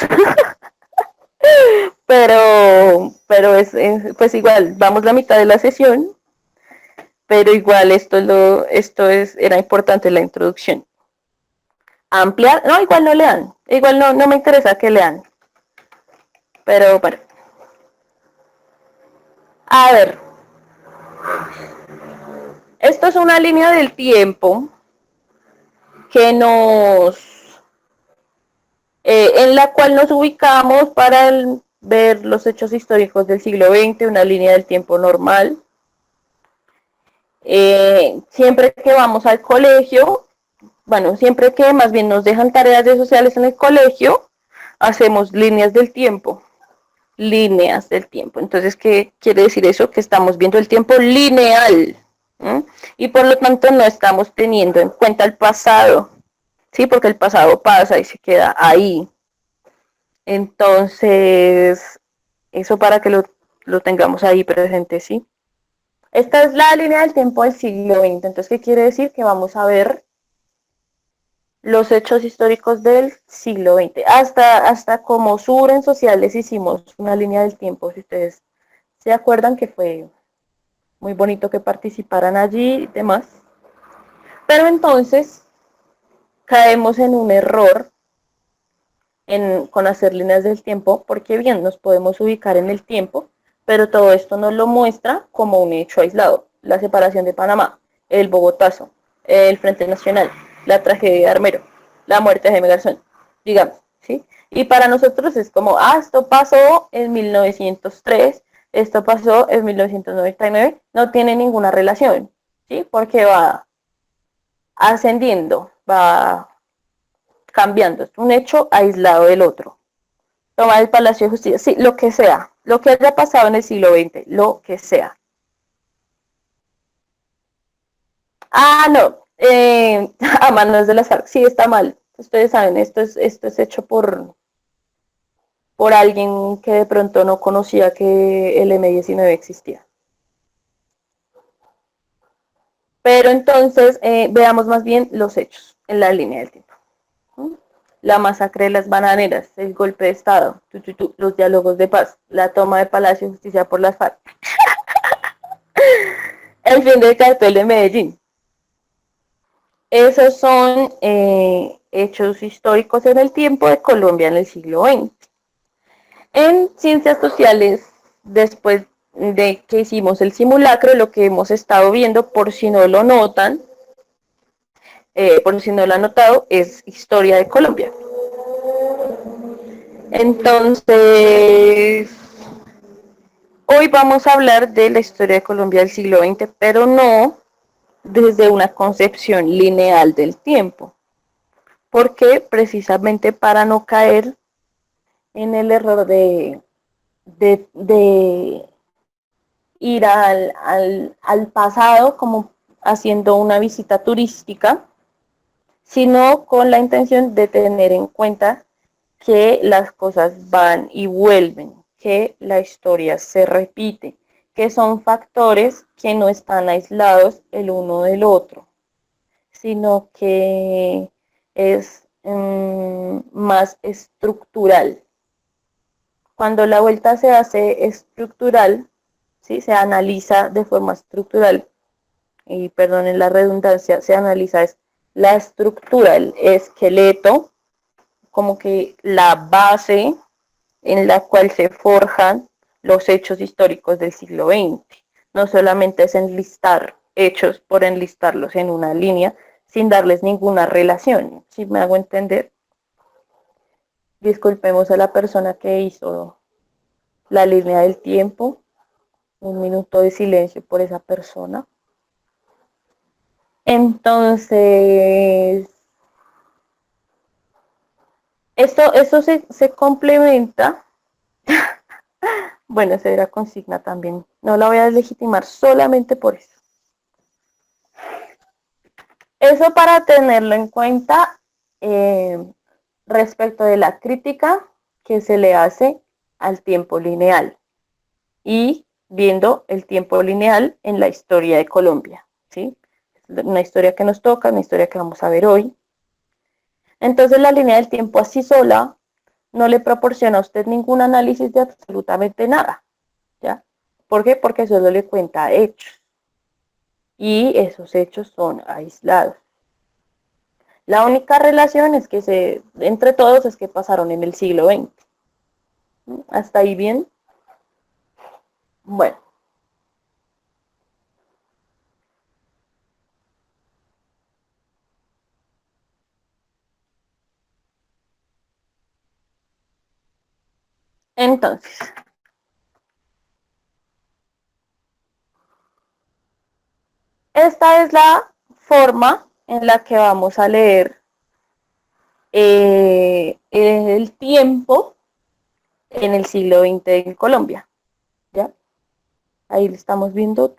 pero pues igual, vamos la mitad de la sesión, pero igual era importante la introducción. Ampliar, no, igual no lean, igual no me interesa que lean, pero bueno. A ver, esto es una línea del tiempo que en la cual nos ubicamos para ver los hechos históricos del siglo XX, una línea del tiempo normal. Siempre que vamos al colegio, bueno, siempre que más bien nos dejan tareas de sociales en el colegio, hacemos líneas del tiempo. Líneas del tiempo. Entonces, ¿qué quiere decir eso? Que estamos viendo el tiempo lineal. Y por lo tanto no estamos teniendo en cuenta el pasado. Sí, porque el pasado pasa y se queda ahí. Entonces, eso para que lo tengamos ahí presente, ¿sí? Esta es la línea del tiempo del siglo XX. Entonces, ¿qué quiere decir? Que vamos a ver los hechos históricos del siglo XX. Hasta como Suren Sociales hicimos una línea del tiempo, si ustedes se acuerdan que fue muy bonito que participaran allí y demás. Pero entonces caemos en un error con hacer líneas del tiempo, porque bien, nos podemos ubicar en el tiempo, pero todo esto nos lo muestra como un hecho aislado. La separación de Panamá, el Bogotazo, el Frente Nacional, la tragedia de Armero, la muerte de Jaime Garzón, digamos, ¿sí? Y para nosotros es como, esto pasó en 1903, esto pasó en 1999, no tiene ninguna relación, ¿sí? Porque va ascendiendo, va cambiando, es un hecho aislado del otro. Tomar el Palacio de Justicia, sí, lo que sea, lo que haya pasado en el siglo XX, lo que sea. No, a manos de las FARC, sí, está mal. Ustedes saben, esto es hecho por alguien que de pronto no conocía que el M-19 existía. Pero entonces, veamos más bien los hechos en la línea del tiempo. La masacre de las bananeras, el golpe de Estado, los diálogos de paz, la toma de Palacio de Justicia por las FARC, el fin del cartel de Medellín. Esos son hechos históricos en el tiempo de Colombia en el siglo XX. En ciencias sociales, después de que hicimos el simulacro, lo que hemos estado viendo, por si no lo notan, por si no lo han notado, es historia de Colombia. Entonces, hoy vamos a hablar de la historia de Colombia del siglo XX, pero no desde una concepción lineal del tiempo. Porque precisamente para no caer en el error de ir al pasado como haciendo una visita turística, sino con la intención de tener en cuenta que las cosas van y vuelven, que la historia se repite, que son factores que no están aislados el uno del otro, sino que es más estructural. Cuando la vuelta se hace estructural, ¿sí? Se analiza de forma estructural, y perdonen la redundancia, se analiza es la estructura, el esqueleto, como que la base en la cual se forjan los hechos históricos del siglo XX. No solamente es enlistar hechos por enlistarlos en una línea sin darles ninguna relación, si me hago entender. Disculpemos a la persona que hizo la línea del tiempo, un minuto de silencio por esa persona. Entonces, esto se complementa. Bueno, esa era consigna también. No la voy a deslegitimar solamente por eso. Eso para tenerlo en cuenta respecto de la crítica que se le hace al tiempo lineal y viendo el tiempo lineal en la historia de Colombia, ¿sí? Una historia que nos toca, una historia que vamos a ver hoy. Entonces la línea del tiempo así sola no le proporciona a usted ningún análisis de absolutamente nada, ¿ya? ¿Por qué? Porque solo le cuenta hechos y esos hechos son aislados. La única relación es que entre todos es que pasaron en el siglo XX. ¿Hasta ahí bien? Bueno. Entonces, esta es la forma en la que vamos a leer el tiempo en el siglo XX en Colombia. ¿Ya? Ahí lo estamos viendo.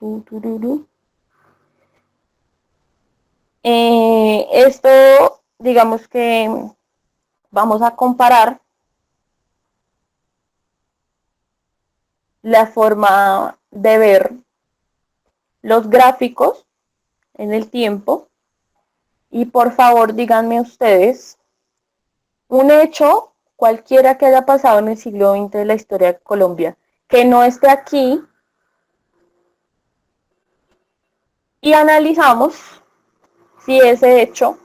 Esto, digamos que vamos a comparar la forma de ver los gráficos en el tiempo y por favor díganme ustedes un hecho cualquiera que haya pasado en el siglo XX de la historia de Colombia que no esté aquí y analizamos si ese hecho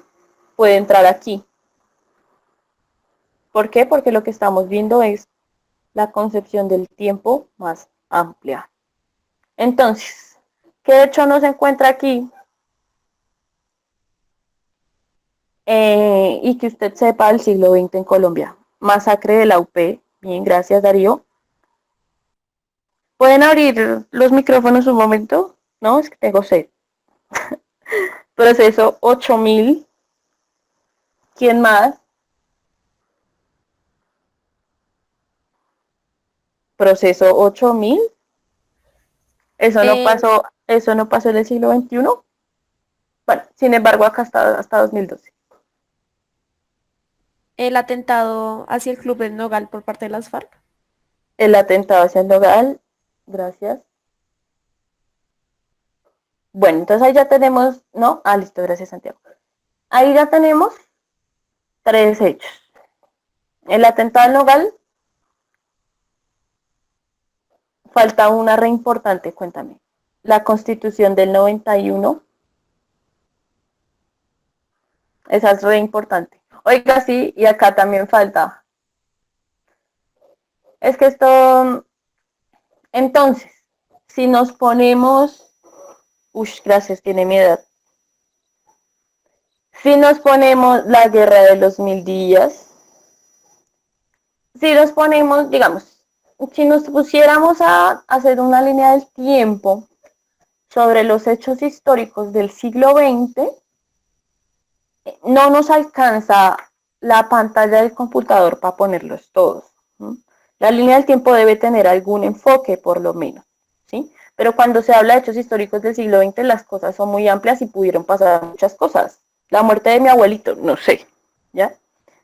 puede entrar aquí. ¿Por qué? Porque lo que estamos viendo es la concepción del tiempo más amplia. Entonces, ¿qué hecho nos encuentra aquí? Y que usted sepa el siglo XX en Colombia. Masacre de la UP. Bien, gracias Darío. ¿Pueden abrir los micrófonos un momento? No, es que tengo sed. Proceso 8000. ¿Quién más? Proceso 8000. Eh, Eso no pasó en el siglo XXI. Bueno, sin embargo, acá está hasta 2012. el atentado hacia el Club del Nogal por parte de las FARC. El atentado hacia el Nogal. Gracias. Bueno, entonces ahí ya tenemos, ¿no? Ah, listo, gracias Santiago. Ahí ya tenemos tres hechos. El atentado al Nogal, falta una re importante, cuéntame. La Constitución del 91, esa es re importante. Oiga, sí, y acá también falta. Es que esto, entonces, si nos ponemos, gracias, tiene mi edad. Si nos ponemos la guerra de los 1000 días, si nos ponemos, digamos, si nos pusiéramos a hacer una línea del tiempo sobre los hechos históricos del siglo XX, no nos alcanza la pantalla del computador para ponerlos todos. ¿Sí? La línea del tiempo debe tener algún enfoque, por lo menos. ¿Sí? Pero cuando se habla de hechos históricos del siglo XX, las cosas son muy amplias y pudieron pasar muchas cosas. La muerte de mi abuelito, no sé. ¿Ya?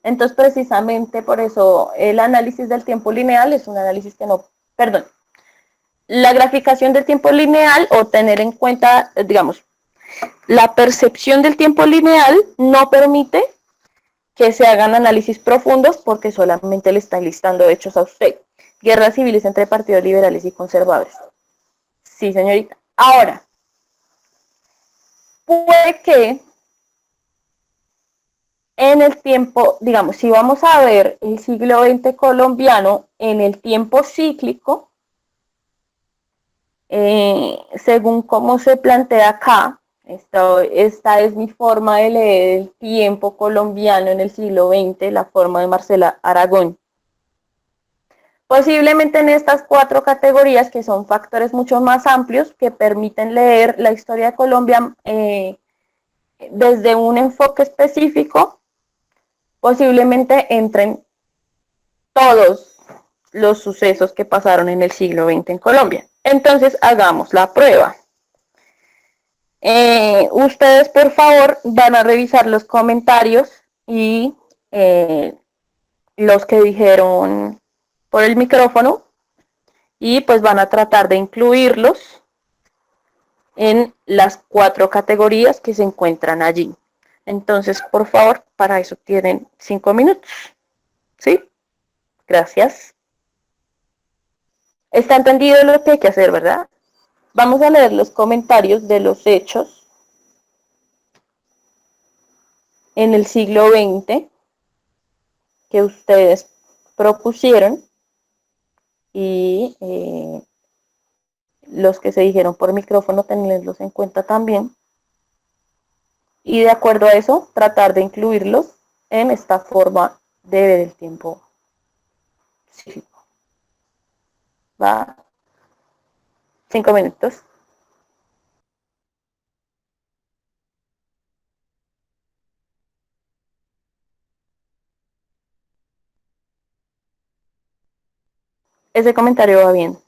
Entonces, precisamente por eso el análisis del tiempo lineal es un análisis que no, perdón, la graficación del tiempo lineal o tener en cuenta, digamos, la percepción del tiempo lineal no permite que se hagan análisis profundos porque solamente le están listando hechos a usted. Guerras civiles entre partidos liberales y conservadores. Sí, señorita. Ahora, puede que en el tiempo, digamos, si vamos a ver el siglo XX colombiano en el tiempo cíclico, según cómo se plantea acá, esta es mi forma de leer el tiempo colombiano en el siglo XX, la forma de Marcela Aragón. Posiblemente en estas cuatro categorías, que son factores mucho más amplios, que permiten leer la historia de Colombia desde un enfoque específico, posiblemente entren todos los sucesos que pasaron en el siglo XX en Colombia. Entonces, hagamos la prueba. Ustedes, por favor, van a revisar los comentarios y los que dijeron por el micrófono y pues van a tratar de incluirlos en las cuatro categorías que se encuentran allí. Entonces, por favor, para eso tienen 5 minutos. ¿Sí? Gracias. Está entendido lo que hay que hacer, ¿verdad? Vamos a leer los comentarios de los hechos en el siglo XX que ustedes propusieron y los que se dijeron por micrófono tenerlos en cuenta también y de acuerdo a eso tratar de incluirlos en esta forma de ver el tiempo cíclico. ¿Va? 5 minutos. Ese comentario va bien.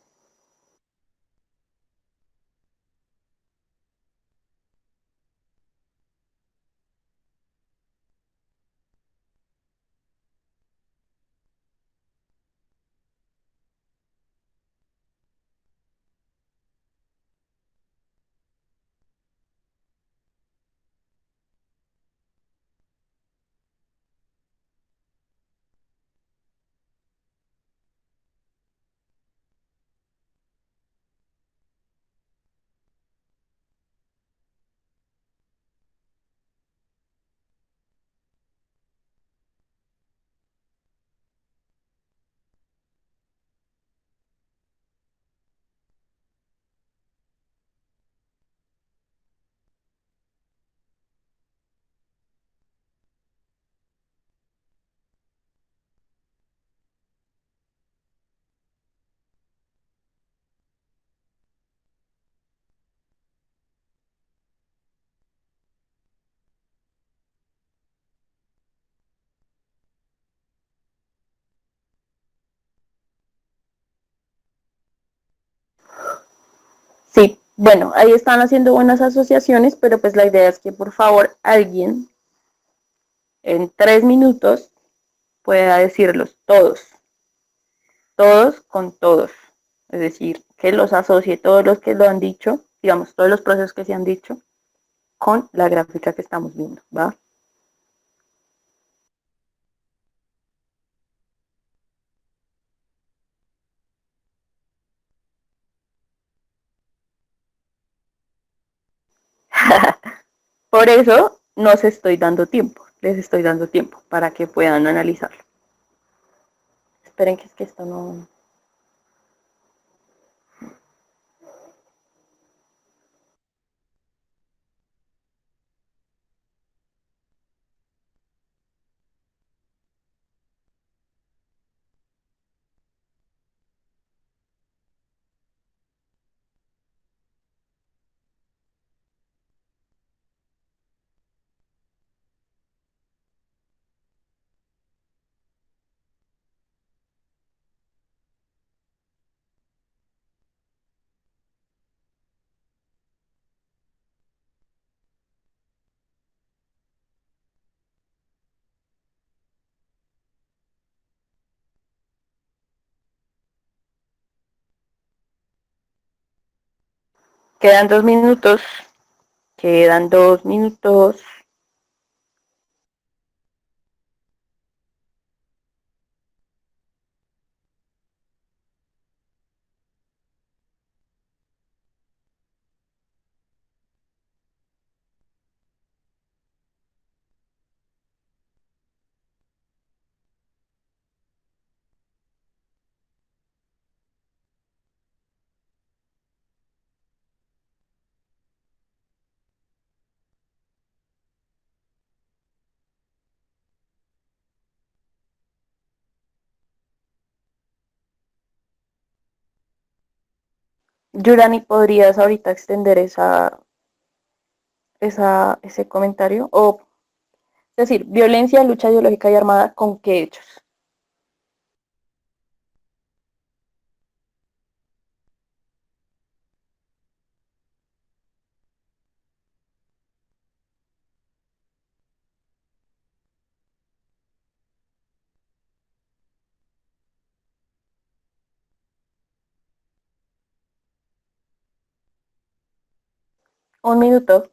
Bueno, ahí están haciendo buenas asociaciones, pero pues la idea es que por favor alguien en 3 minutos pueda decirlos todos, todos con todos. Es decir, que los asocie todos los que lo han dicho, digamos, todos los procesos que se han dicho, con la gráfica que estamos viendo, ¿va? Por eso nos estoy dando tiempo, les estoy dando tiempo para que puedan analizarlo. Esperen que es que esto no... Quedan 2 minutos, quedan 2 minutos. Yurani, ¿podrías ahorita extender ese comentario? O, es decir, violencia, lucha ideológica y armada, ¿con qué hechos? 1 minuto.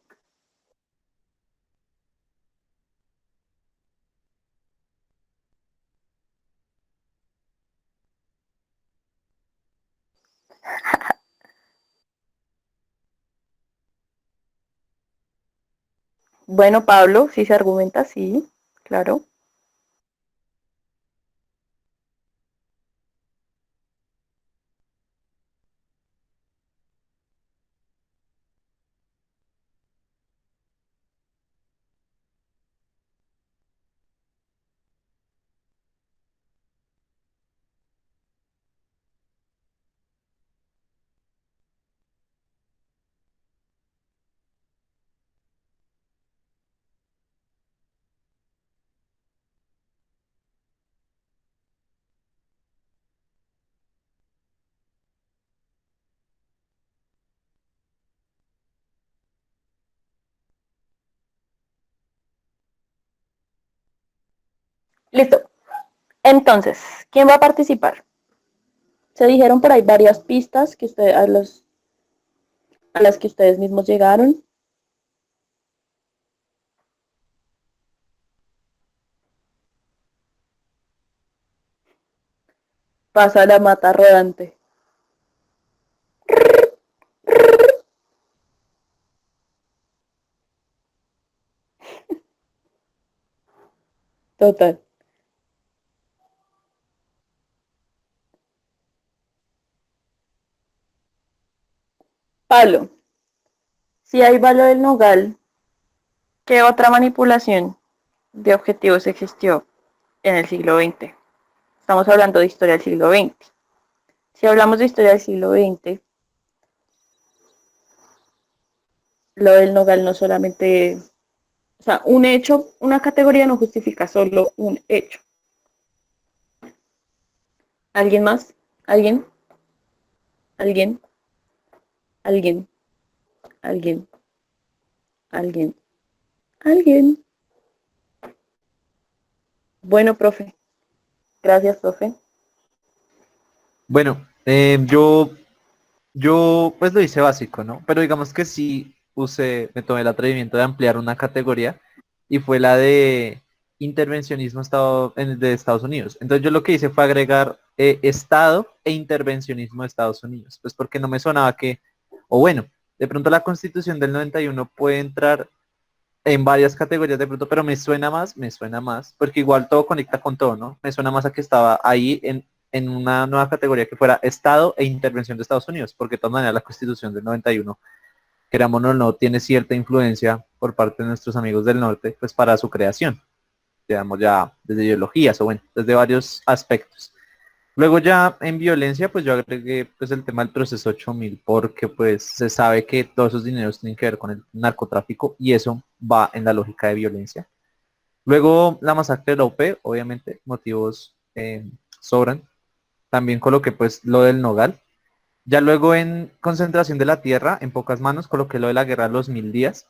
Bueno, Pablo, si se argumenta, sí, claro. Listo. Entonces, ¿quién va a participar? Se dijeron por ahí varias pistas que a las que ustedes mismos llegaron. Pasa la mata rodante. Total. Pablo, si hay valor del nogal, ¿qué otra manipulación de objetivos existió en el siglo XX? Estamos hablando de historia del siglo XX. Si hablamos de historia del siglo XX, lo del nogal no solamente, o sea, un hecho, una categoría no justifica solo un hecho. ¿Alguien más? ¿Alguien? ¿Alguien? ¿Alguien? alguien, alguien, alguien. Bueno, profe. Gracias, profe. Bueno, yo pues lo hice básico, ¿no? Pero digamos que sí me tomé el atrevimiento de ampliar una categoría y fue la de intervencionismo de Estados Unidos. Entonces yo lo que hice fue agregar Estado e intervencionismo de Estados Unidos, pues porque no me sonaba o bueno, de pronto la Constitución del 91 puede entrar en varias categorías de pronto, pero me suena más, porque igual todo conecta con todo, ¿no? Me suena más a que estaba ahí en una nueva categoría que fuera Estado e intervención de Estados Unidos, porque de todas maneras la Constitución del 91, queramos o no, tiene cierta influencia por parte de nuestros amigos del norte, pues para su creación, digamos ya desde ideologías o bueno, desde varios aspectos. Luego ya en violencia, pues yo agregué pues el tema del proceso 8000 porque pues se sabe que todos esos dineros tienen que ver con el narcotráfico y eso va en la lógica de violencia. Luego la masacre de la UP, obviamente, motivos sobran. También coloqué pues lo del Nogal. Ya luego en concentración de la tierra, en pocas manos, coloqué lo de la guerra de los 1000 días,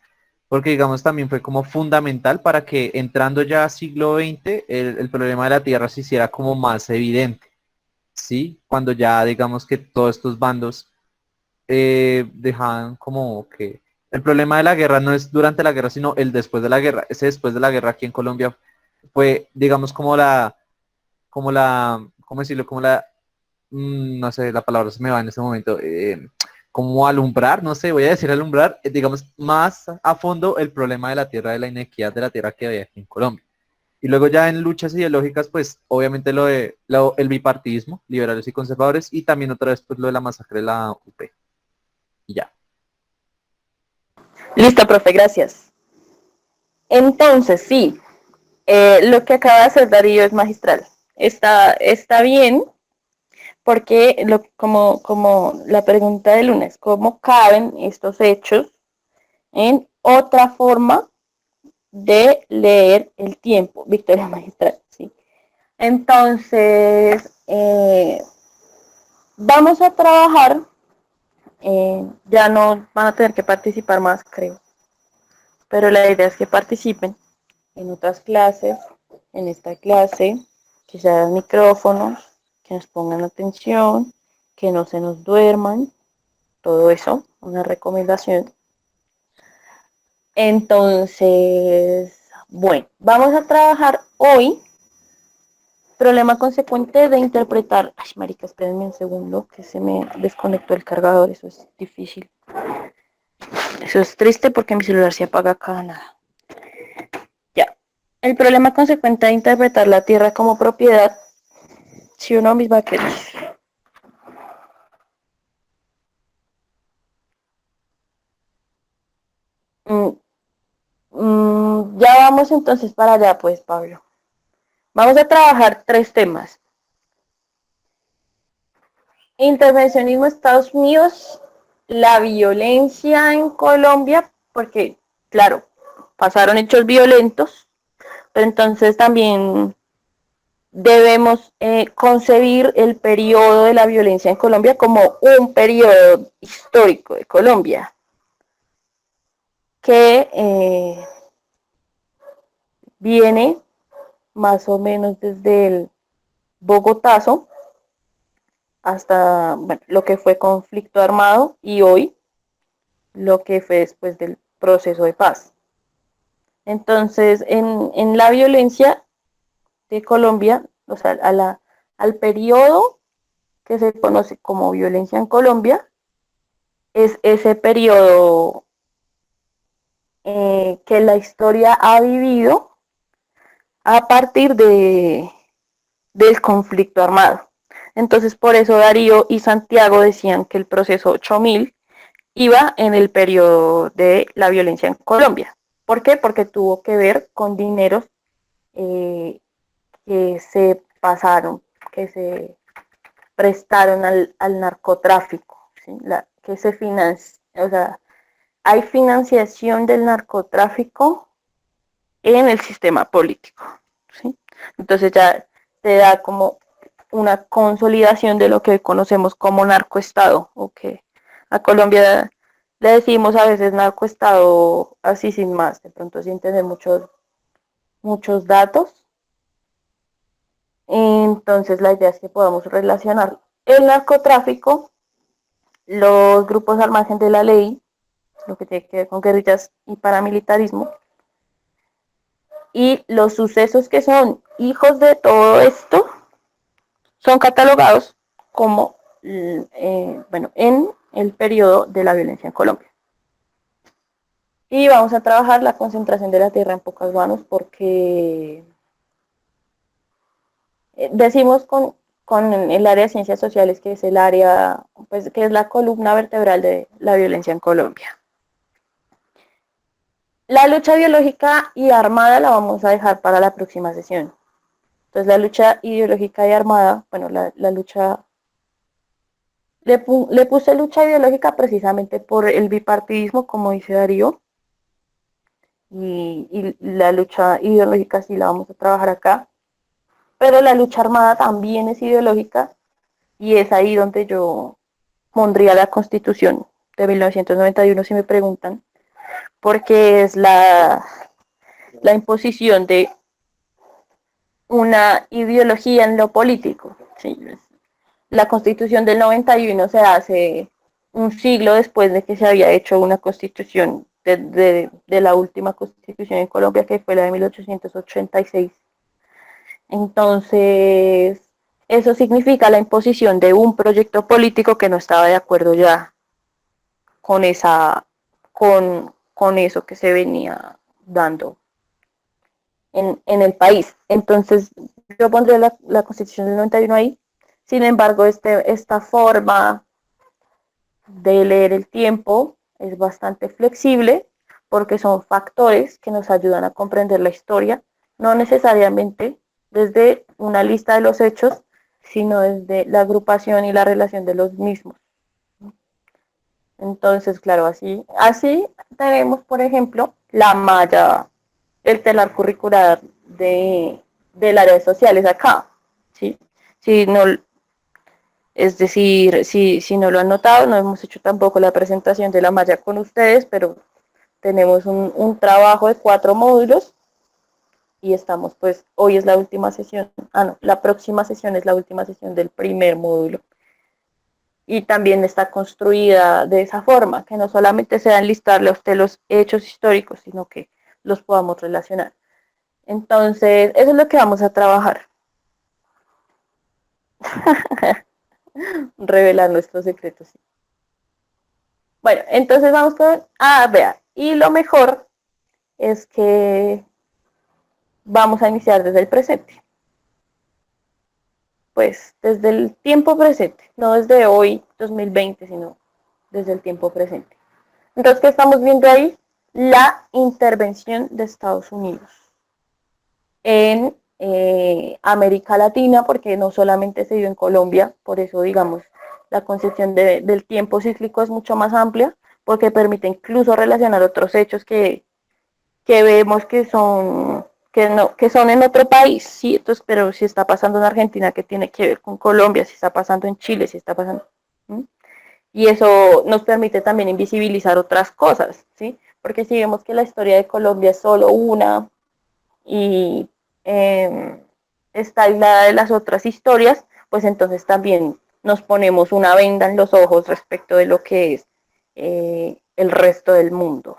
porque digamos también fue como fundamental para que entrando ya a siglo XX el problema de la tierra se hiciera como más evidente. ¿Sí? Cuando ya digamos que todos estos bandos dejaban como que el problema de la guerra no es durante la guerra, sino el después de la guerra. Ese después de la guerra aquí en Colombia fue, digamos, ¿cómo decirlo? No sé, la palabra se me va en este momento, como alumbrar, no sé, voy a decir alumbrar, digamos, más a fondo el problema de la tierra, de la inequidad de la tierra que había aquí en Colombia. Y luego ya en luchas ideológicas, pues obviamente el bipartidismo, liberales y conservadores, y también otra vez pues lo de la masacre de la UP. Y ya. Listo, profe, gracias. Entonces, sí, lo que acaba de hacer Darío es magistral. Está bien, porque como la pregunta de lunes, ¿cómo caben estos hechos en otra forma de leer el tiempo? Victoria magistral, sí. Entonces, vamos a trabajar, ya no van a tener que participar más, creo, pero la idea es que participen en otras clases, en esta clase, que se hagan micrófonos, que nos pongan atención, que no se nos duerman, todo eso, una recomendación. Entonces, bueno, vamos a trabajar hoy problema consecuente de interpretar. Ay, marica, espérenme un segundo que se me desconectó el cargador, eso es difícil. Eso es triste porque mi celular se apaga cada nada. Ya. El problema consecuente de interpretar la Tierra como propiedad, si uno mis vaqueros. Ya vamos entonces para allá, pues, Pablo. Vamos a trabajar tres temas. Intervencionismo en Estados Unidos, la violencia en Colombia, porque, claro, pasaron hechos violentos, pero entonces también debemos concebir el periodo de la violencia en Colombia como un periodo histórico de Colombia, que viene más o menos desde el Bogotazo hasta bueno, lo que fue conflicto armado y hoy lo que fue después del proceso de paz. Entonces, en la violencia de Colombia, o sea, al periodo que se conoce como violencia en Colombia, es ese periodo que la historia ha vivido a partir del conflicto armado. Entonces, por eso Darío y Santiago decían que el proceso 8000 iba en el periodo de la violencia en Colombia. ¿Por qué? Porque tuvo que ver con dineros que se pasaron, que se prestaron al narcotráfico, ¿sí? Que se financia, o sea, hay financiación del narcotráfico en el sistema político, ¿sí? Entonces ya te da como una consolidación de lo que conocemos como narcoestado, o que a Colombia Le decimos a veces narcoestado así sin más, de pronto sin tener muchos datos. Entonces la idea es que podamos relacionar el narcotráfico, los grupos al margen de la ley, lo que tiene que ver con guerrillas y paramilitarismo, y los sucesos que son hijos de todo esto son catalogados como, bueno, en el periodo de la violencia en Colombia. Y vamos a trabajar la concentración de la tierra en pocas manos porque decimos con el área de ciencias sociales que es el área, pues que es la columna vertebral de la violencia en Colombia. La lucha biológica y armada la vamos a dejar para la próxima sesión. Entonces la lucha ideológica y armada, bueno, la lucha, le puse lucha ideológica precisamente por el bipartidismo, como dice Darío, y la lucha ideológica sí la vamos a trabajar acá, pero la lucha armada también es ideológica y es ahí donde yo pondría la Constitución de 1991 si me preguntan, porque es la imposición de una ideología en lo político. ¿Sí? La Constitución del 91 se hace un siglo después de que se había hecho una constitución de la última constitución en Colombia, que fue la de 1886. Entonces, eso significa la imposición de un proyecto político que no estaba de acuerdo ya con con eso que se venía dando en el país. Entonces, yo pondré la Constitución del 91 ahí. Sin embargo, esta forma de leer el tiempo es bastante flexible porque son factores que nos ayudan a comprender la historia, no necesariamente desde una lista de los hechos, sino desde la agrupación y la relación de los mismos. Entonces, claro, así tenemos, por ejemplo, la malla, el telar curricular del área de sociales acá, ¿sí? Si no, es decir, si no lo han notado, no hemos hecho tampoco la presentación de la malla con ustedes, pero tenemos un trabajo de 4 módulos y estamos, pues, hoy es la última sesión, no, la próxima sesión es la última sesión del primer módulo. Y también está construida de esa forma, que no solamente sea enlistarle a usted los hechos históricos, sino que los podamos relacionar. Entonces, eso es lo que vamos a trabajar. Revelar nuestros secretos. Bueno, entonces vamos con, vea, y lo mejor es que vamos a iniciar desde el presente. Pues desde el tiempo presente, no desde hoy, 2020, sino desde el tiempo presente. Entonces, ¿qué estamos viendo ahí? La intervención de Estados Unidos en América Latina, porque no solamente se dio en Colombia, por eso, digamos, la concepción del tiempo cíclico es mucho más amplia, porque permite incluso relacionar otros hechos que vemos que son en otro país, ¿sí? Entonces, pero si está pasando en Argentina, ¿qué tiene que ver con Colombia? Si está pasando en Chile, si está pasando... ¿sí? Y eso nos permite también invisibilizar otras cosas, ¿sí? Porque si vemos que la historia de Colombia es solo una y está aislada de las otras historias, pues entonces también nos ponemos una venda en los ojos respecto de lo que es el resto del mundo.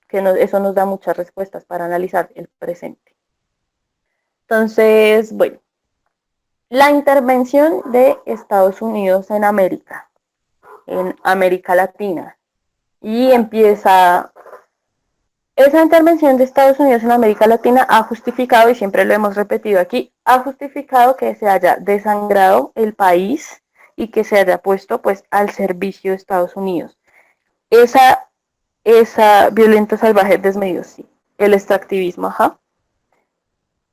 Eso nos da muchas respuestas para analizar el presente. Entonces, bueno, la intervención de Estados Unidos en América Latina. Y empieza, esa intervención de Estados Unidos en América Latina ha justificado, y siempre lo hemos repetido aquí, ha justificado que se haya desangrado el país y que se haya puesto pues al servicio de Estados Unidos. Esa violento, salvaje, desmedido, sí. El extractivismo, ajá.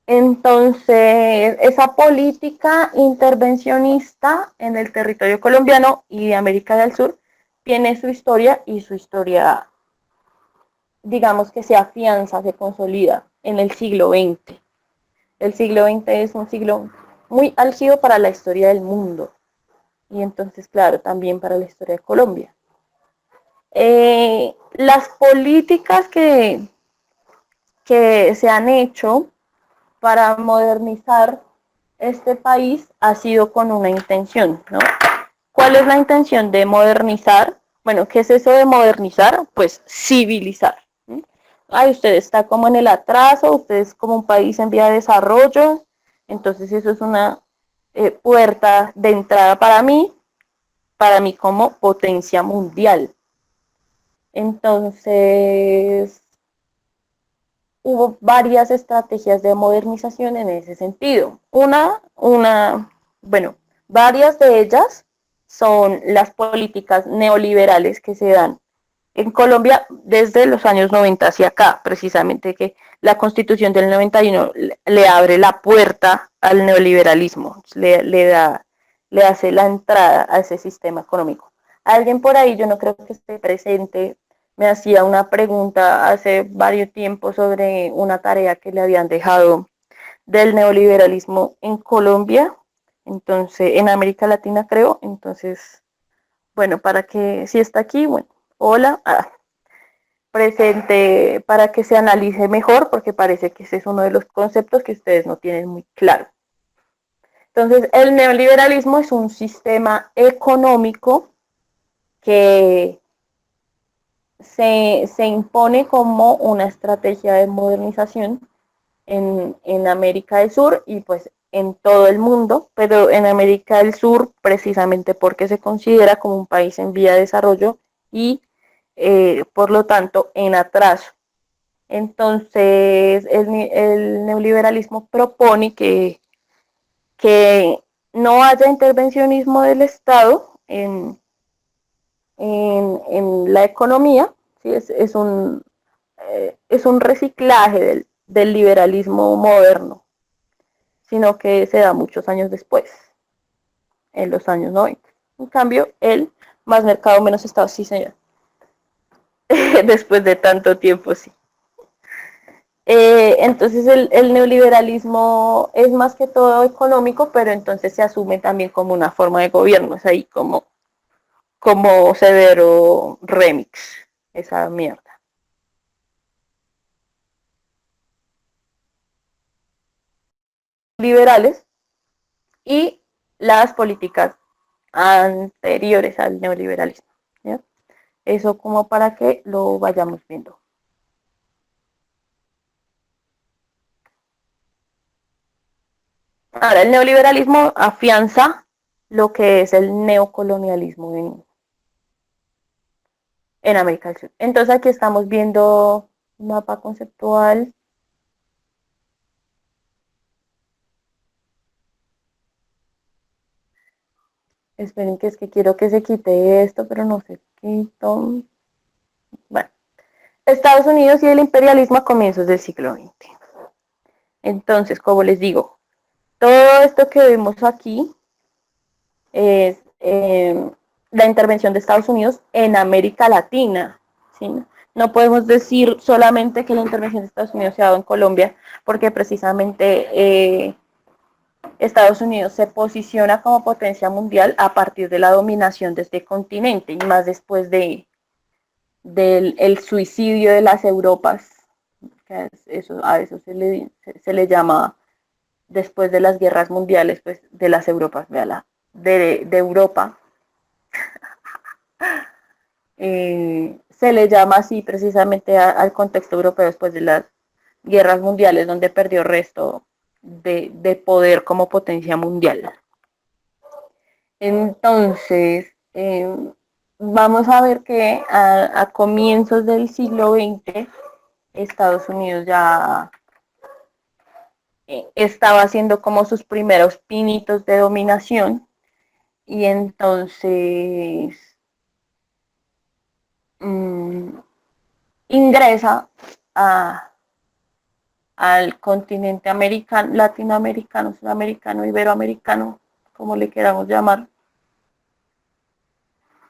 Entonces, esa política intervencionista en el territorio colombiano y de América del Sur tiene su historia y su historia, digamos que se afianza, se consolida en el siglo XX. El siglo XX es un siglo muy álgido para la historia del mundo y entonces, claro, también para la historia de Colombia. Las políticas que se han hecho para modernizar este país ha sido con una intención, ¿no? ¿Cuál es la intención de modernizar? Bueno, ¿qué es eso de modernizar? Pues civilizar. ¿Sí? Ay, usted está como en el atraso, usted es como un país en vía de desarrollo, entonces eso es una puerta de entrada para mí como potencia mundial. Entonces, hubo varias estrategias de modernización en ese sentido. Bueno, varias de ellas son las políticas neoliberales que se dan en Colombia desde los años 90 hacia acá, precisamente que la Constitución del 91 le abre la puerta al neoliberalismo, le hace la entrada a ese sistema económico. Alguien por ahí, yo no creo que esté presente, me hacía una pregunta hace varios tiempos sobre una tarea que le habían dejado del neoliberalismo en Colombia, entonces en América Latina creo, entonces, bueno, para que si está aquí, bueno, hola, presente para que se analice mejor, porque parece que ese es uno de los conceptos que ustedes no tienen muy claro. Entonces, el neoliberalismo es un sistema económico que se impone como una estrategia de modernización en América del Sur y pues en todo el mundo, pero en América del Sur precisamente porque se considera como un país en vía de desarrollo y por lo tanto en atraso. Entonces el neoliberalismo propone que no haya intervencionismo del Estado en la economía, ¿sí? Es un reciclaje del liberalismo moderno, sino que se da muchos años después, en los años 90. En cambio, el más mercado, menos Estado, sí señor, después de tanto tiempo, sí. Entonces el neoliberalismo es más que todo económico, pero entonces se asume también como una forma de gobierno, es ahí como severo remix, esa mierda. Liberales y las políticas anteriores al neoliberalismo. ¿Ya? Eso como para que lo vayamos viendo. Ahora, el neoliberalismo afianza lo que es el neocolonialismo en América del Sur. Entonces aquí estamos viendo un mapa conceptual. Esperen que es que quiero que se quite esto, pero no se quito. Bueno, Estados Unidos y el imperialismo a comienzos del siglo XX. Entonces, como les digo, todo esto que vemos aquí es la intervención de Estados Unidos en América Latina. ¿Sí? No podemos decir solamente que la intervención de Estados Unidos se ha dado en Colombia, porque precisamente Estados Unidos se posiciona como potencia mundial a partir de la dominación de este continente y más después del suicidio de las Europas, que a eso se le llama después de las guerras mundiales, pues de las Europas, véala, de Europa, se le llama así precisamente al contexto europeo después de las guerras mundiales, donde perdió resto de poder como potencia mundial. Entonces, vamos a ver que a comienzos del siglo XX, Estados Unidos ya estaba haciendo como sus primeros pinitos de dominación y entonces ingresa al continente americano, latinoamericano, sudamericano, iberoamericano, como le queramos llamar,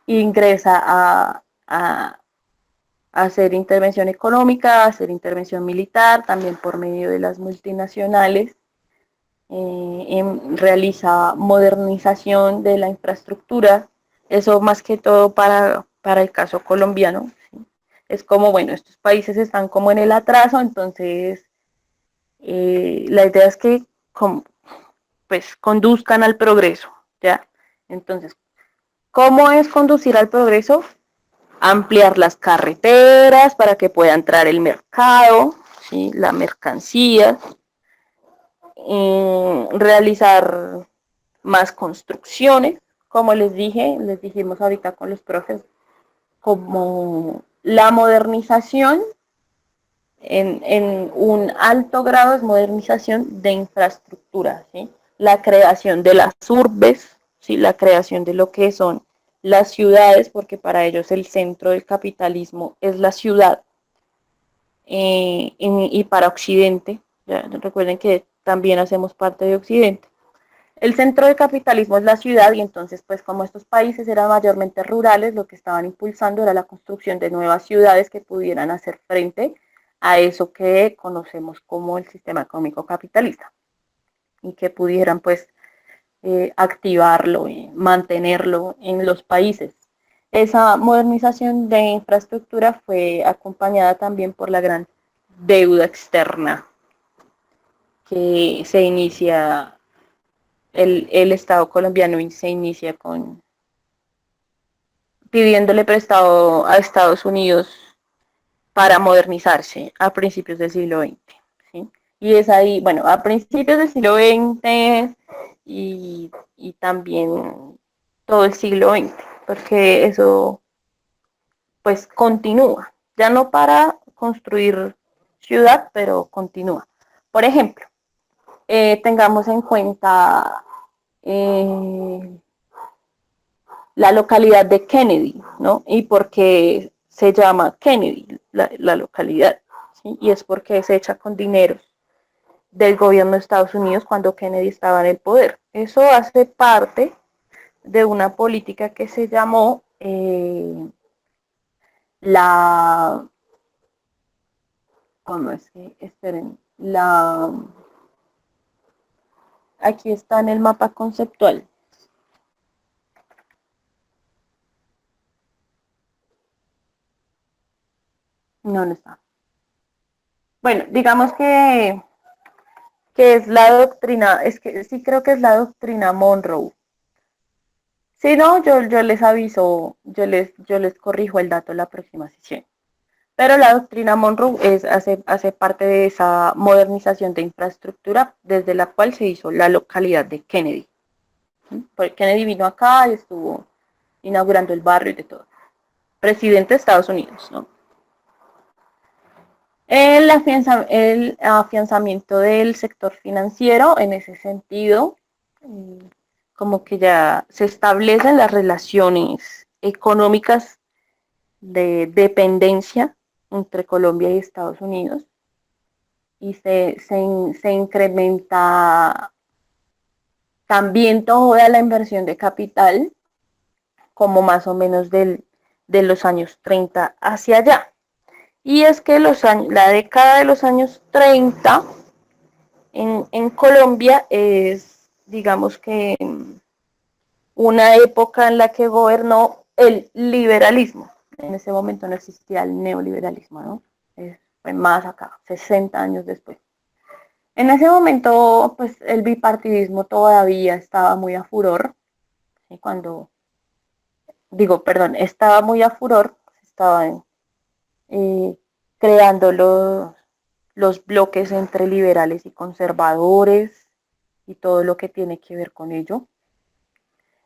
ingresa a hacer intervención económica, a hacer intervención militar, también por medio de las multinacionales, realiza modernización de la infraestructura, eso más que todo para para el caso colombiano, ¿sí? Es como, bueno, estos países están como en el atraso, entonces la idea es que pues conduzcan al progreso, ¿ya? Entonces, ¿cómo es conducir al progreso? Ampliar las carreteras para que pueda entrar el mercado, ¿sí? La mercancía, realizar más construcciones, como les dijimos ahorita con los profes, como la modernización en un alto grado es modernización de infraestructura, ¿sí? La creación de las urbes, ¿sí? La creación de lo que son las ciudades, porque para ellos el centro del capitalismo es la ciudad, y para Occidente, ya recuerden que también hacemos parte de Occidente. El centro del capitalismo es la ciudad y entonces, pues como estos países eran mayormente rurales, lo que estaban impulsando era la construcción de nuevas ciudades que pudieran hacer frente a eso que conocemos como el sistema económico capitalista y que pudieran pues activarlo y mantenerlo en los países. Esa modernización de infraestructura fue acompañada también por la gran deuda externa que se inicia el Estado colombiano se inicia con pidiéndole prestado a Estados Unidos para modernizarse a principios del siglo XX, ¿sí? Y es ahí, bueno, a principios del siglo XX y también todo el siglo XX, porque eso pues continúa, ya no para construir ciudad, pero continúa. Por ejemplo, tengamos en cuenta la localidad de Kennedy, ¿no? Y por qué se llama Kennedy, la localidad, ¿sí? Y es porque se echa con dinero del gobierno de Estados Unidos cuando Kennedy estaba en el poder. Eso hace parte de una política que se llamó la, ¿cómo es que? Esperen, aquí está en el mapa conceptual. No, no está. Bueno, digamos que es la doctrina, es que sí creo que es la doctrina Monroe. Si no, yo les aviso, yo les corrijo el dato en la próxima sesión. Pero la doctrina Monroe hace parte de esa modernización de infraestructura desde la cual se hizo la localidad de Kennedy. Porque Kennedy vino acá y estuvo inaugurando el barrio y de todo. Presidente de Estados Unidos, ¿no? El afianzamiento del sector financiero en ese sentido, como que ya se establecen las relaciones económicas de dependencia entre Colombia y Estados Unidos y se incrementa también toda la inversión de capital como más o menos de los años 30 hacia allá. Y es que la década de los años 30 en Colombia es, digamos que, una época en la que gobernó el liberalismo. En ese momento no existía el neoliberalismo, ¿no? Fue más acá, 60 años después. En ese momento, pues el bipartidismo todavía estaba muy a furor, ¿sí? Estaba muy a furor, estaban creando los bloques entre liberales y conservadores y todo lo que tiene que ver con ello.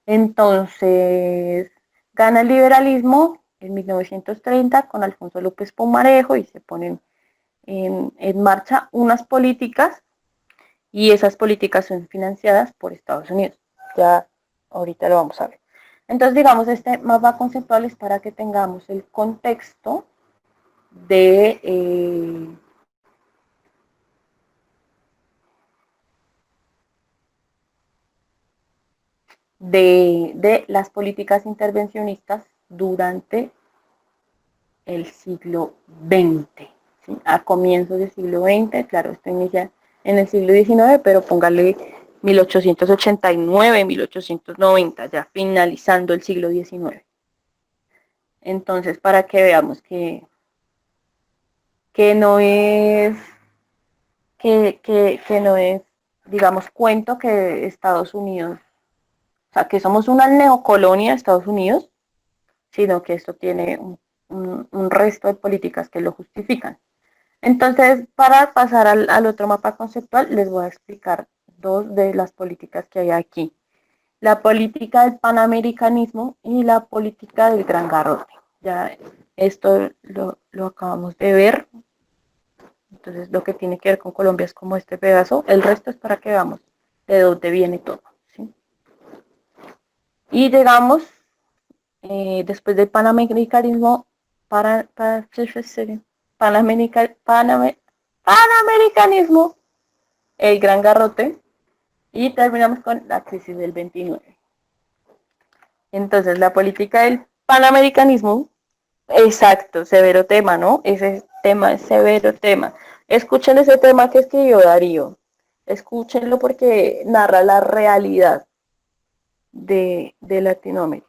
Entonces, gana el liberalismo en 1930 con Alfonso López Pumarejo y se ponen en marcha unas políticas y esas políticas son financiadas por Estados Unidos. Ya ahorita lo vamos a ver. Entonces, digamos, este mapa conceptual es para que tengamos el contexto de las políticas intervencionistas durante el siglo XX, ¿sí? A comienzos del siglo XX, claro, esto inicia en el siglo XIX, pero póngale 1889, 1890, ya finalizando el siglo XIX. Entonces, para que veamos que no es, que no es, digamos, cuento que Estados Unidos, o sea, que somos una neocolonia de Estados Unidos, sino que esto tiene un resto de políticas que lo justifican. Entonces, para pasar al otro mapa conceptual, les voy a explicar dos de las políticas que hay aquí. La política del panamericanismo y la política del gran garrote. Ya esto lo acabamos de ver. Entonces, lo que tiene que ver con Colombia es como este pedazo. El resto es para que veamos de dónde viene todo. ¿Sí? Y llegamos, después del panamericanismo, panamericanismo, el gran garrote, y terminamos con la crisis del 29. Entonces, la política del panamericanismo, exacto, severo tema, ¿no? Ese tema es severo tema. Escuchen ese tema que escribió Darío. Escúchenlo porque narra la realidad de Latinoamérica.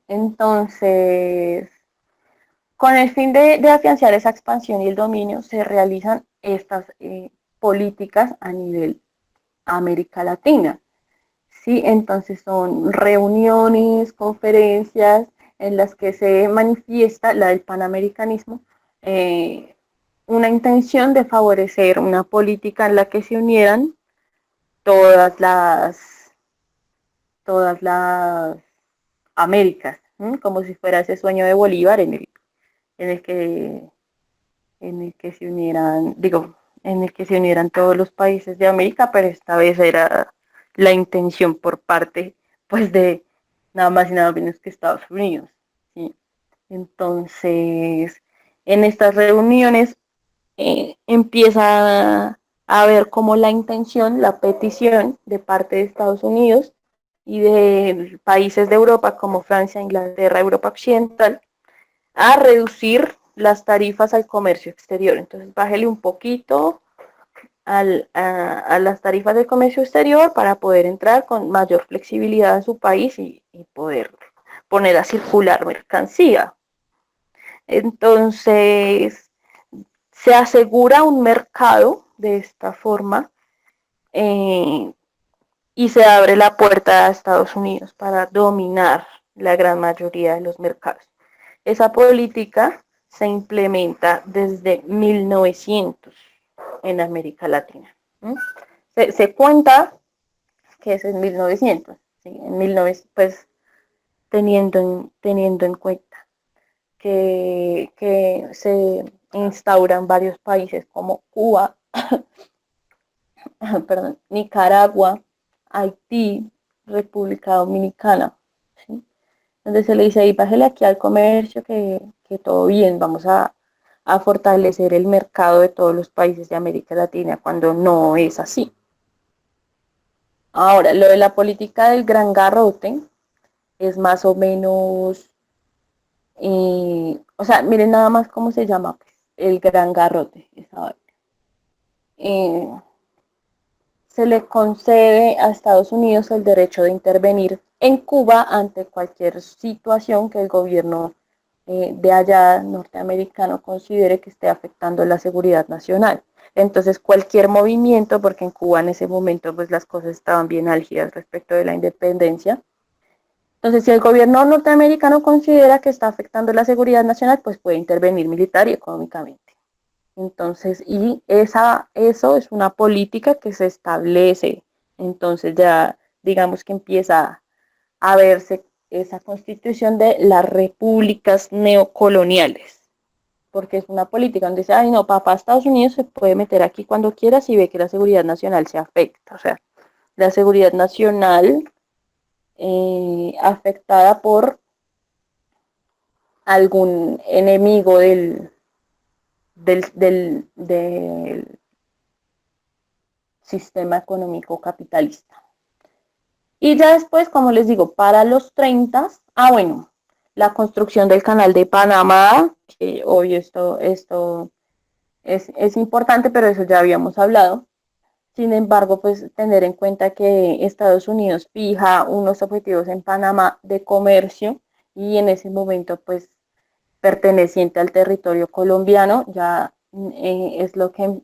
Entonces, con el fin de afianzar esa expansión y el dominio, se realizan estas políticas a nivel América Latina. Sí, entonces son reuniones, conferencias en las que se manifiesta la del panamericanismo, una intención de favorecer una política en la que se unieran todas las Américas, ¿sí? Como si fuera ese sueño de Bolívar en el que en el que se unieran, digo, en el que se unieran todos los países de América, pero esta vez era la intención por parte, pues, de nada más y nada menos que Estados Unidos, ¿sí? Entonces, en estas reuniones empieza a ver como la intención, la petición de parte de Estados Unidos y de países de Europa como Francia, Inglaterra, Europa Occidental, a reducir las tarifas al comercio exterior. Entonces, bájele un poquito a las tarifas del comercio exterior para poder entrar con mayor flexibilidad a su país y poder poner a circular mercancía. Entonces, se asegura un mercado de esta forma y se abre la puerta a Estados Unidos para dominar la gran mayoría de los mercados. Esa política se implementa desde 1900 en América Latina. Se cuenta que es en 1900, ¿sí? En 1900, pues teniendo en cuenta que se instauran varios países como Cuba, perdón, Nicaragua, Haití, República Dominicana, ¿sí? Donde se le dice ahí, bájale aquí al comercio que todo bien, vamos a fortalecer el mercado de todos los países de América Latina, cuando no es así. Ahora, lo de la política del gran garrote es más o menos, o sea, miren nada más cómo se llama, pues, el gran garrote. Eh, se le concede a Estados Unidos el derecho de intervenir en Cuba ante cualquier situación que el gobierno de allá norteamericano considere que esté afectando la seguridad nacional. Entonces, cualquier movimiento, porque en Cuba en ese momento pues las cosas estaban bien álgidas respecto de la independencia. Entonces, si el gobierno norteamericano considera que está afectando la seguridad nacional, pues puede intervenir militar y económicamente. Entonces, y eso es una política que se establece. Entonces ya digamos que empieza a verse esa constitución de las repúblicas neocoloniales, porque es una política donde dice, ay no, papá, Estados Unidos se puede meter aquí cuando quiera si ve que la seguridad nacional se afecta. O sea, la seguridad nacional afectada por algún enemigo del sistema económico capitalista. Y ya después, como les digo, para los 30, bueno, la construcción del canal de Panamá, que obvio esto es importante, pero eso ya habíamos hablado. Sin embargo, pues tener en cuenta que Estados Unidos fija unos objetivos en Panamá de comercio y en ese momento pues perteneciente al territorio colombiano, ya es lo que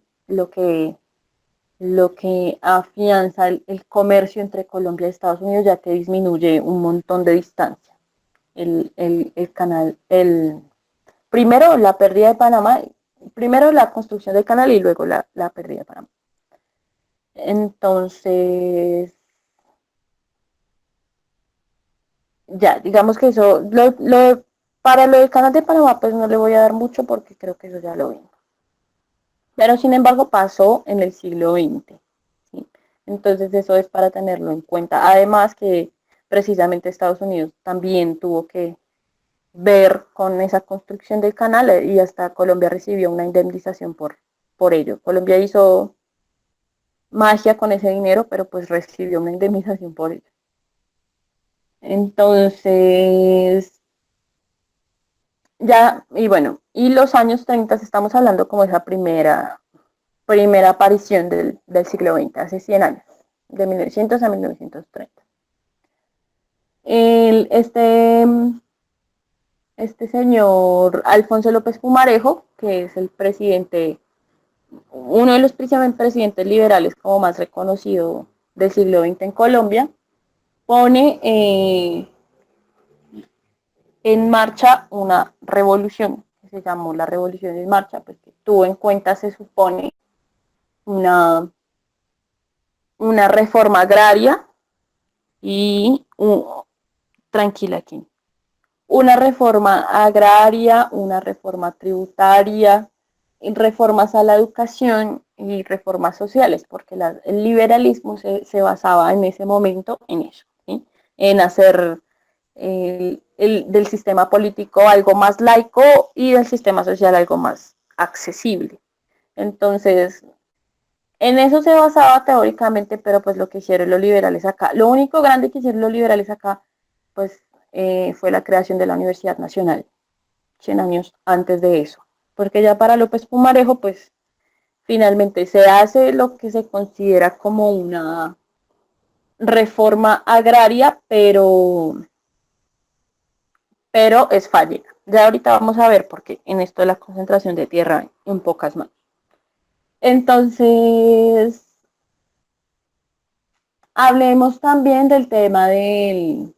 afianza el comercio entre Colombia y Estados Unidos, ya que disminuye un montón de distancia. El canal, primero la pérdida de Panamá, primero la construcción del canal y luego la pérdida de Panamá. Entonces, ya, digamos que eso, para lo del canal de Panamá, pues no le voy a dar mucho porque creo que eso ya lo vimos. Pero sin embargo pasó en el siglo XX. ¿Sí? Entonces eso es para tenerlo en cuenta. Además que precisamente Estados Unidos también tuvo que ver con esa construcción del canal y hasta Colombia recibió una indemnización por ello. Colombia hizo magia con ese dinero, pero pues recibió una indemnización por ello. Entonces, ya, y bueno, y los años 30 estamos hablando como esa primera aparición del siglo XX, hace 100 años, de 1900 a 1930. El, este señor Alfonso López Pumarejo, que es el presidente, uno de los presidentes liberales como más reconocido del siglo XX en Colombia, pone en marcha una revolución que se llamó la Revolución en Marcha, pues que tuvo en cuenta, se supone, una reforma agraria y tranquila aquí. Una reforma agraria, una reforma tributaria, reformas a la educación y reformas sociales, porque el liberalismo se basaba en ese momento en eso, ¿sí? En hacer del sistema político algo más laico y del sistema social algo más accesible. Entonces, en eso se basaba teóricamente, pero pues lo que hicieron los liberales acá, lo único grande que hicieron los liberales acá, pues fue la creación de la Universidad Nacional, 100 años antes de eso, porque ya para López Pumarejo, pues finalmente se hace lo que se considera como una reforma agraria, pero es fallida. Ya ahorita vamos a ver, porque en esto de la concentración de tierra en pocas manos. Entonces, hablemos también del tema de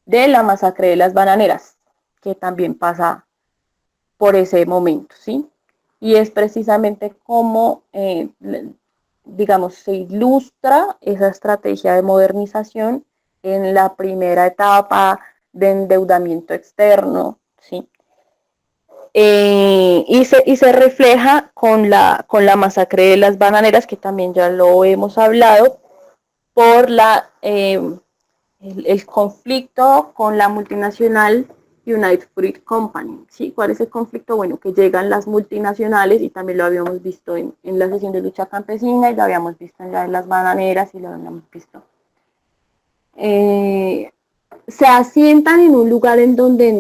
la masacre de las bananeras, que también pasa por ese momento, ¿sí? Y es precisamente como, digamos, se ilustra esa estrategia de modernización en la primera etapa de endeudamiento externo, ¿sí? Y se refleja con la masacre de las bananeras, que también ya lo hemos hablado, por el conflicto con la multinacional United Fruit Company. ¿Sí? ¿Cuál es el conflicto? Bueno, que llegan las multinacionales, y también lo habíamos visto en la sesión de lucha campesina, y lo habíamos visto en la de las bananeras, y lo habíamos visto. Se asientan en un lugar en donde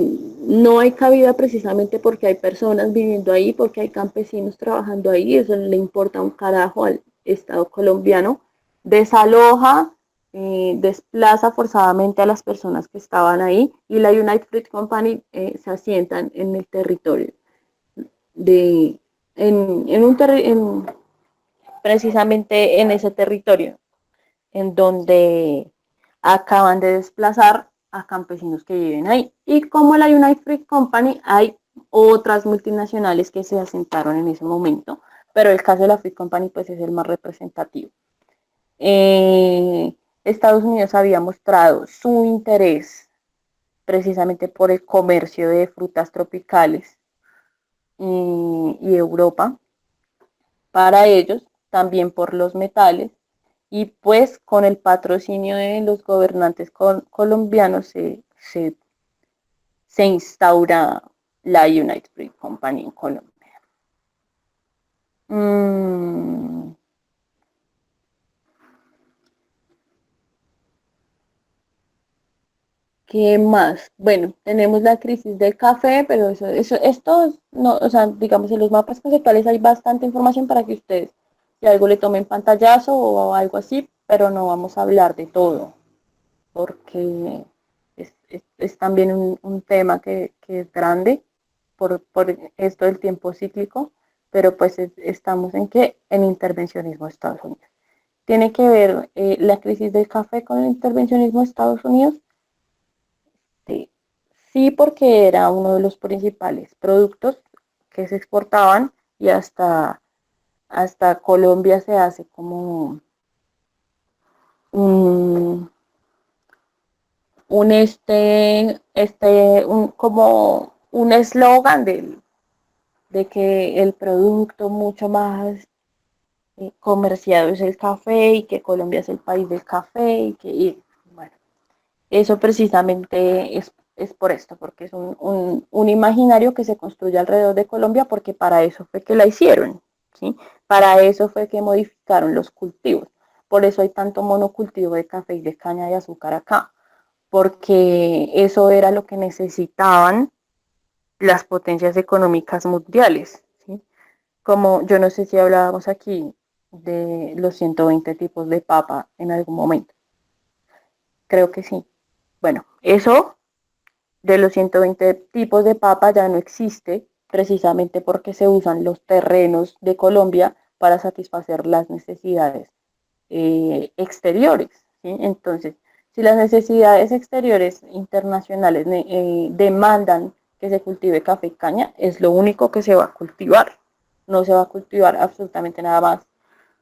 no hay cabida, precisamente porque hay personas viviendo ahí, porque hay campesinos trabajando ahí. Eso le importa un carajo al Estado colombiano. Desaloja, desplaza forzadamente a las personas que estaban ahí, y la United Fruit Company se asientan en el territorio precisamente en ese territorio en donde acaban de desplazar a campesinos que viven ahí. Y como la United Fruit Company, hay otras multinacionales que se asentaron en ese momento, pero el caso de la Fruit Company pues es el más representativo. Estados Unidos había mostrado su interés precisamente por el comercio de frutas tropicales, y Europa para ellos, también por los metales, y pues con el patrocinio de los gobernantes colombianos se instaura la United Fruit Company en Colombia. ¿Qué más? Bueno, tenemos la crisis del café, pero esto no, o sea, digamos, en los mapas conceptuales hay bastante información para que ustedes, si algo, le tomen pantallazo o algo así, pero no vamos a hablar de todo, porque es también un tema que es grande por esto del tiempo cíclico, pero pues estamos en intervencionismo de Estados Unidos. ¿Tiene que ver la crisis del café con el intervencionismo de Estados Unidos? Sí, sí, porque era uno de los principales productos que se exportaban y hasta Colombia se hace como un, como un eslogan de que el producto mucho más comerciado es el café y que Colombia es el país del café bueno, eso precisamente es por esto, porque es un imaginario que se construye alrededor de Colombia porque para eso fue que la hicieron, ¿sí? Para eso fue que modificaron los cultivos. Por eso hay tanto monocultivo de café y de caña de azúcar acá, porque eso era lo que necesitaban las potencias económicas mundiales, ¿sí? Como yo no sé si hablábamos aquí de los 120 tipos de papa en algún momento. Creo que sí. Bueno, eso de los 120 tipos de papa ya no existe precisamente porque se usan los terrenos de Colombia para satisfacer las necesidades exteriores, ¿sí? Entonces, si las necesidades exteriores internacionales demandan que se cultive café y caña, es lo único que se va a cultivar. No se va a cultivar absolutamente nada más.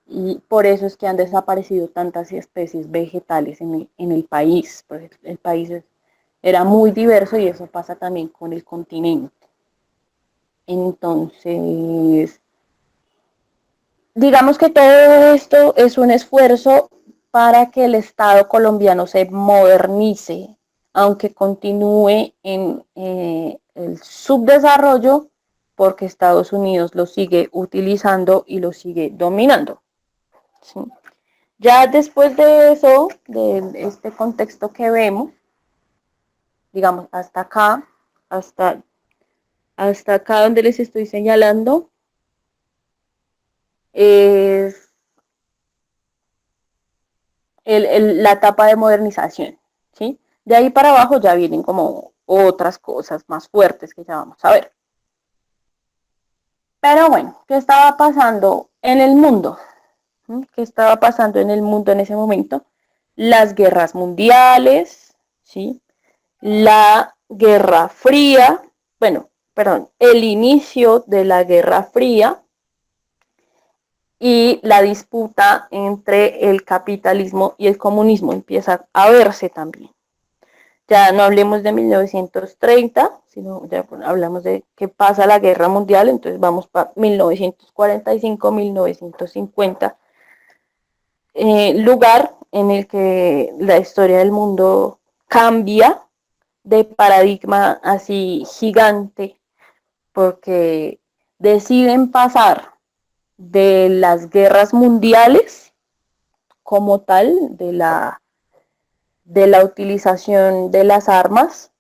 Y por eso es que han desaparecido tantas especies vegetales en el país. Pues el país era muy diverso y eso pasa también con el continente. Entonces, digamos que todo esto es un esfuerzo para que el Estado colombiano se modernice, aunque continúe en el subdesarrollo, porque Estados Unidos lo sigue utilizando y lo sigue dominando, ¿sí? Ya después de eso, de este contexto que vemos, digamos, hasta, hasta acá donde les estoy señalando, es la etapa de modernización, ¿sí? De ahí para abajo ya vienen como otras cosas más fuertes que ya vamos a ver. Pero bueno, ¿qué estaba pasando en el mundo? ¿Qué estaba pasando en el mundo en ese momento? Las guerras mundiales, ¿sí? La Guerra Fría, bueno, perdón, el inicio de la Guerra Fría y la disputa entre el capitalismo y el comunismo empieza a verse también. Ya no hablemos de 1930, sino ya hablamos de que pasa la Guerra Mundial, entonces vamos para 1945, 1950, lugar en el que la historia del mundo cambia de paradigma así gigante, porque deciden pasar de las guerras mundiales como tal, de la utilización de las armas,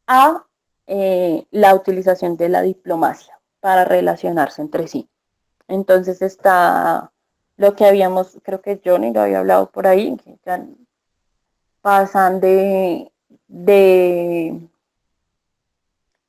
a la utilización de la diplomacia para relacionarse entre sí. Entonces está lo que habíamos, creo que Johnny lo había hablado por ahí, que ya pasan de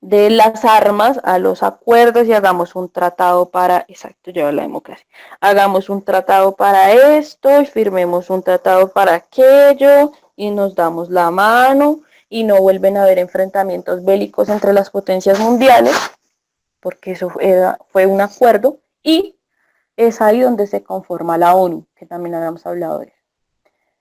las armas a los acuerdos y hagamos un tratado para, exacto, lleva la democracia, hagamos un tratado para esto y firmemos un tratado para aquello y nos damos la mano y no vuelven a haber enfrentamientos bélicos entre las potencias mundiales, porque eso fue un acuerdo y es ahí donde se conforma la ONU, que también habíamos hablado de eso.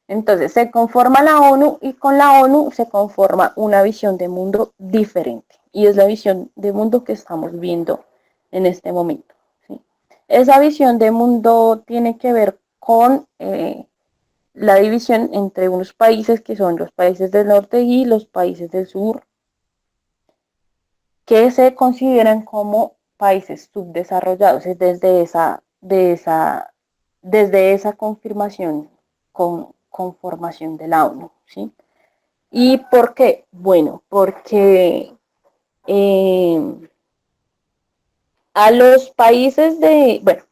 Entonces se conforma la ONU y con la ONU se conforma una visión de mundo diferente y es la visión de mundo que estamos viendo en este momento, ¿sí? Esa visión de mundo tiene que ver con la división entre unos países que son los países del norte y los países del sur, que se consideran como países subdesarrollados, es desde esa confirmación conformación de la ONU, ¿sí? ¿Y por qué? Bueno, porque a los países bueno,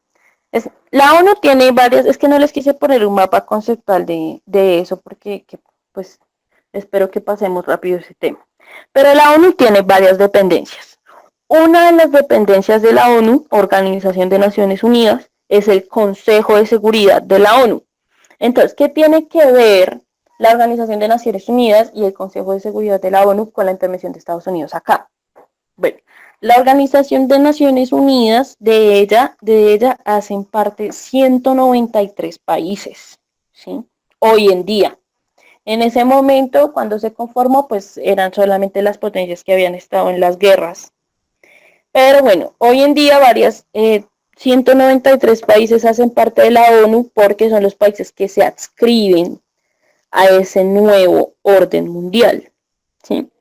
la ONU tiene varias, es que no les quise poner un mapa conceptual de eso porque pues Espero que pasemos rápido ese tema. Pero la ONU tiene varias dependencias. Una de las dependencias de la ONU, Organización de Naciones Unidas, es el Consejo de Seguridad de la ONU. Entonces, ¿qué tiene que ver la Organización de Naciones Unidas y el Consejo de Seguridad de la ONU con la intervención de Estados Unidos acá? Bueno, la Organización de Naciones Unidas, de ella hacen parte 193 países, ¿sí? Hoy en día. En ese momento, cuando se conformó, pues eran solamente las potencias que habían estado en las guerras. Pero bueno, hoy en día 193 países hacen parte de la ONU porque son los países que se adscriben a ese nuevo orden mundial, ¿sí?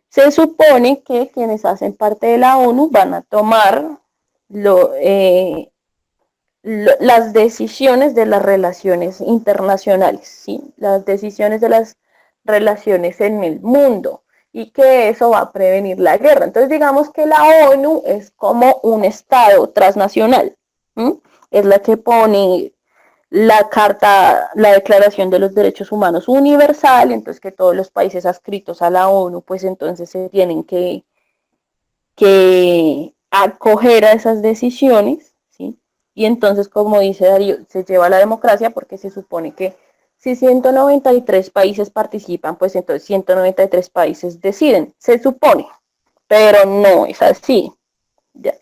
Se supone que quienes hacen parte de la ONU van a tomar las decisiones de las relaciones internacionales, ¿sí? Las decisiones de las relaciones en el mundo, y que eso va a prevenir la guerra. Entonces digamos que la ONU es como un estado transnacional, ¿sí? Es la que pone la carta, la Declaración de los Derechos Humanos Universal, entonces que todos los países adscritos a la ONU pues entonces se tienen que acoger a esas decisiones, ¿sí? Y entonces, como dice Darío, se lleva a la democracia porque se supone que si 193 países participan, pues entonces 193 países deciden, se supone, pero no es así. Ya.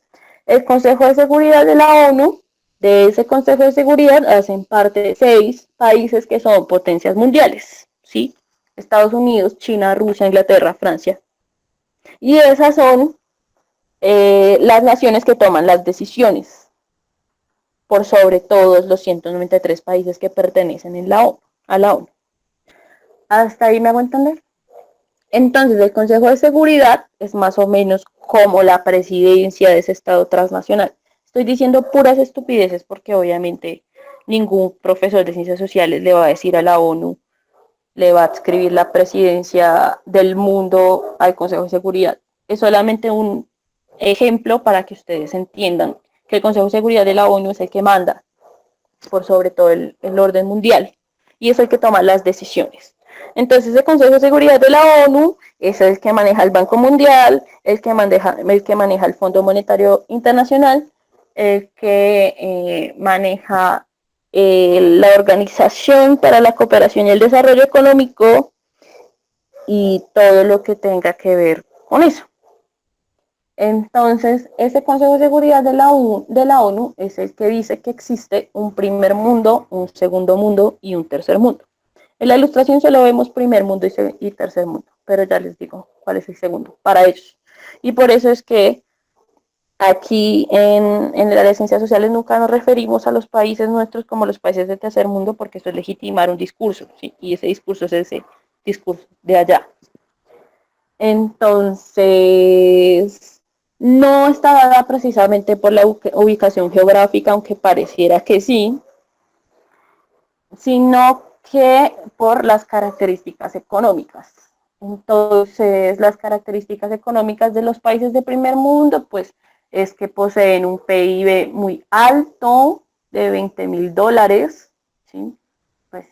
El Consejo de Seguridad de la ONU, de ese Consejo de Seguridad hacen parte 6 países que son potencias mundiales, ¿sí? Estados Unidos, China, Rusia, Inglaterra, Francia. Y esas son las naciones que toman las decisiones por sobre todos los 193 países que pertenecen a la ONU. ¿Hasta ahí me hago entender? Entonces, el Consejo de Seguridad es más o menos como la presidencia de ese Estado transnacional. Estoy diciendo puras estupideces porque obviamente ningún profesor de ciencias sociales le va a decir a la ONU, le va a adscribir la presidencia del mundo al Consejo de Seguridad. Es solamente un ejemplo para que ustedes entiendan que el Consejo de Seguridad de la ONU es el que manda por sobre todo el orden mundial y es el que toma las decisiones. Entonces el Consejo de Seguridad de la ONU es el que maneja el Banco Mundial, el que maneja el Fondo Monetario Internacional, el que maneja la Organización para la Cooperación y el Desarrollo Económico y todo lo que tenga que ver con eso. Entonces, ese Consejo de Seguridad de la ONU es el que dice que existe un primer mundo, un segundo mundo y un tercer mundo. En la ilustración solo vemos primer mundo y tercer mundo, pero ya les digo cuál es el segundo para ellos. Y por eso es que aquí en el área de ciencias sociales nunca nos referimos a los países nuestros como los países del tercer mundo, porque eso es legitimar un discurso, ¿sí? Y ese discurso es ese discurso de allá. Entonces, no está dada precisamente por la ubicación geográfica, aunque pareciera que sí, sino que por las características económicas. Entonces, las características económicas de los países de primer mundo, pues, es que poseen un PIB muy alto, de $20,000, ¿sí? Pues,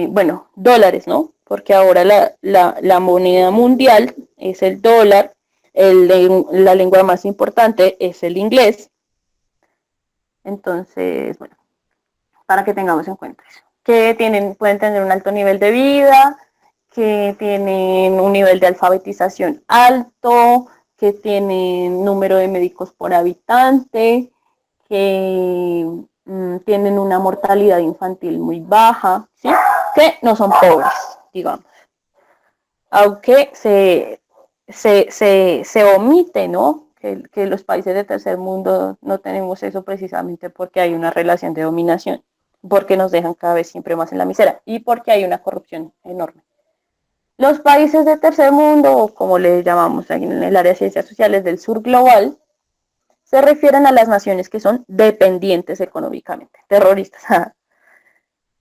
bueno, dólares, ¿no? Porque ahora la moneda mundial es el dólar, la lengua más importante es el inglés. Entonces, bueno, para que tengamos en cuenta eso. Que pueden tener un alto nivel de vida, que tienen un nivel de alfabetización alto, que tienen número de médicos por habitante, que tienen una mortalidad infantil muy baja, ¿sí? Que no son pobres, digamos. Aunque se omite, ¿no? Que los países de tercer mundo no tenemos eso precisamente porque hay una relación de dominación, porque nos dejan cada vez siempre más en la miseria y porque hay una corrupción enorme. Los países de tercer mundo, como le llamamos en el área de ciencias sociales del sur global, se refieren a las naciones que son dependientes económicamente, terroristas,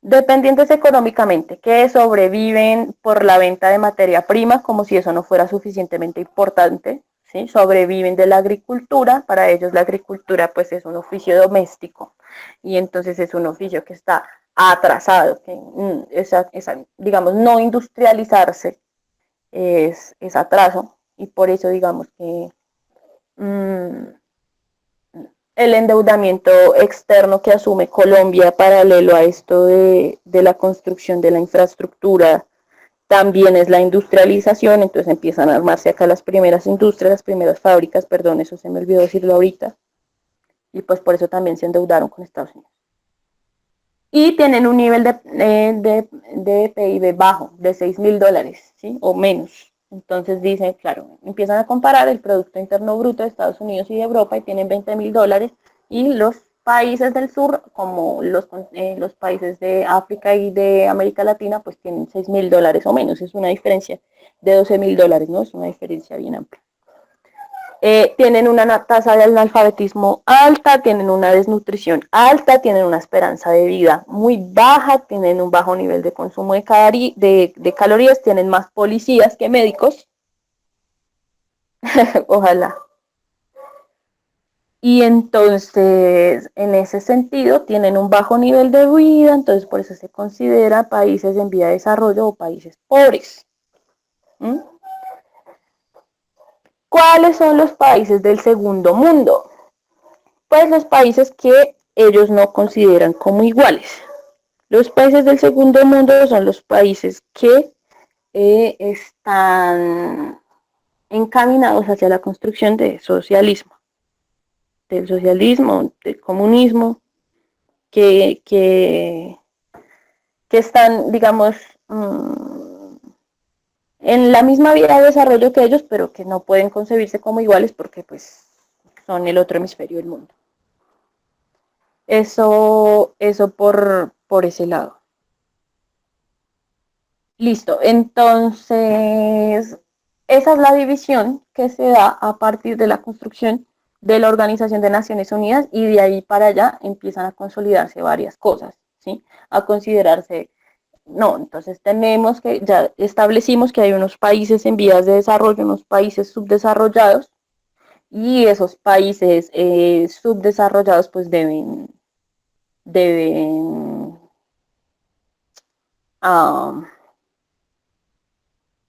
dependientes económicamente, que sobreviven por la venta de materia prima, como si eso no fuera suficientemente importante, ¿sí? Sobreviven de la agricultura, para ellos la agricultura pues es un oficio doméstico, y entonces es un oficio que está atrasado, que digamos, no industrializarse es atraso, y por eso digamos que el endeudamiento externo que asume Colombia paralelo a esto de la construcción de la infraestructura también es la industrialización. Entonces empiezan a armarse acá las primeras industrias, las primeras fábricas, perdón, eso se me olvidó decirlo ahorita, y pues por eso también se endeudaron con Estados Unidos. Y tienen un nivel de PIB bajo, de $6.000, ¿sí? O menos. Entonces dicen, claro, empiezan a comparar el Producto Interno Bruto de Estados Unidos y de Europa y tienen $20.000, y los países del sur, como los países de África y de América Latina, pues tienen $6.000 o menos. Es una diferencia de $12.000, ¿no? Es una diferencia bien amplia. Tienen una tasa de analfabetismo alta, tienen una desnutrición alta, tienen una esperanza de vida muy baja, tienen un bajo nivel de consumo de calorías, tienen más policías que médicos. Ojalá. Y entonces, en ese sentido, tienen un bajo nivel de vida, entonces por eso se considera países en vía de desarrollo o países pobres. ¿Mm? ¿Cuáles son los países del segundo mundo? Pues los países que ellos no consideran como iguales. Los países del segundo mundo son los países que están encaminados hacia la construcción del socialismo, del comunismo, que están, digamos, en la misma vía de desarrollo que ellos, pero que no pueden concebirse como iguales porque pues son el otro hemisferio del mundo. Eso por ese lado. Listo, entonces esa es la división que se da a partir de la construcción de la Organización de Naciones Unidas, y de ahí para allá empiezan a consolidarse varias cosas, ¿sí? A considerarse, no, entonces tenemos que, ya establecimos que hay unos países en vías de desarrollo, unos países subdesarrollados, y esos países subdesarrollados pues deben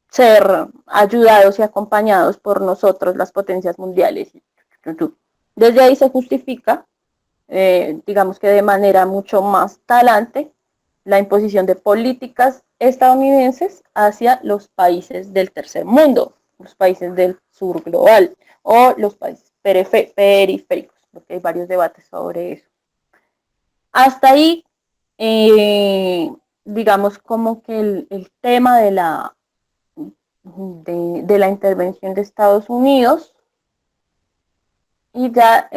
ser ayudados y acompañados por nosotros, las potencias mundiales. Desde ahí se justifica, digamos que de manera mucho más talante, la imposición de políticas estadounidenses hacia los países del tercer mundo, los países del sur global o los países periféricos, porque hay varios debates sobre eso. Hasta ahí, digamos como que el tema de la intervención de Estados Unidos, y ya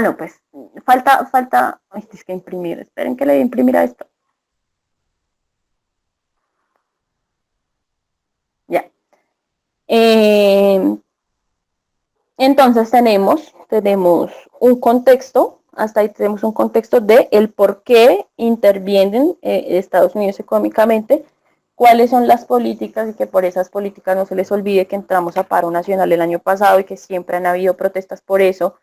no, pues falta, es que imprimir, esperen que le imprimir a esto. Ya. Entonces tenemos un contexto, hasta ahí tenemos un contexto de el por qué intervienen Estados Unidos económicamente, cuáles son las políticas, y que por esas políticas no se les olvide que entramos a paro nacional el año pasado y que siempre han habido protestas por eso,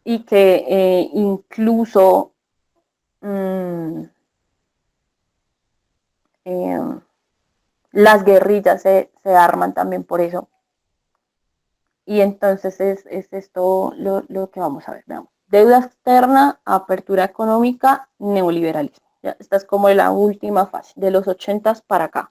y que incluso las guerrillas se arman también por eso. Y entonces es esto lo que vamos a ver. Veamos. Deuda externa, apertura económica, neoliberalismo. Ya, esta es como la última fase, de los 80 para acá.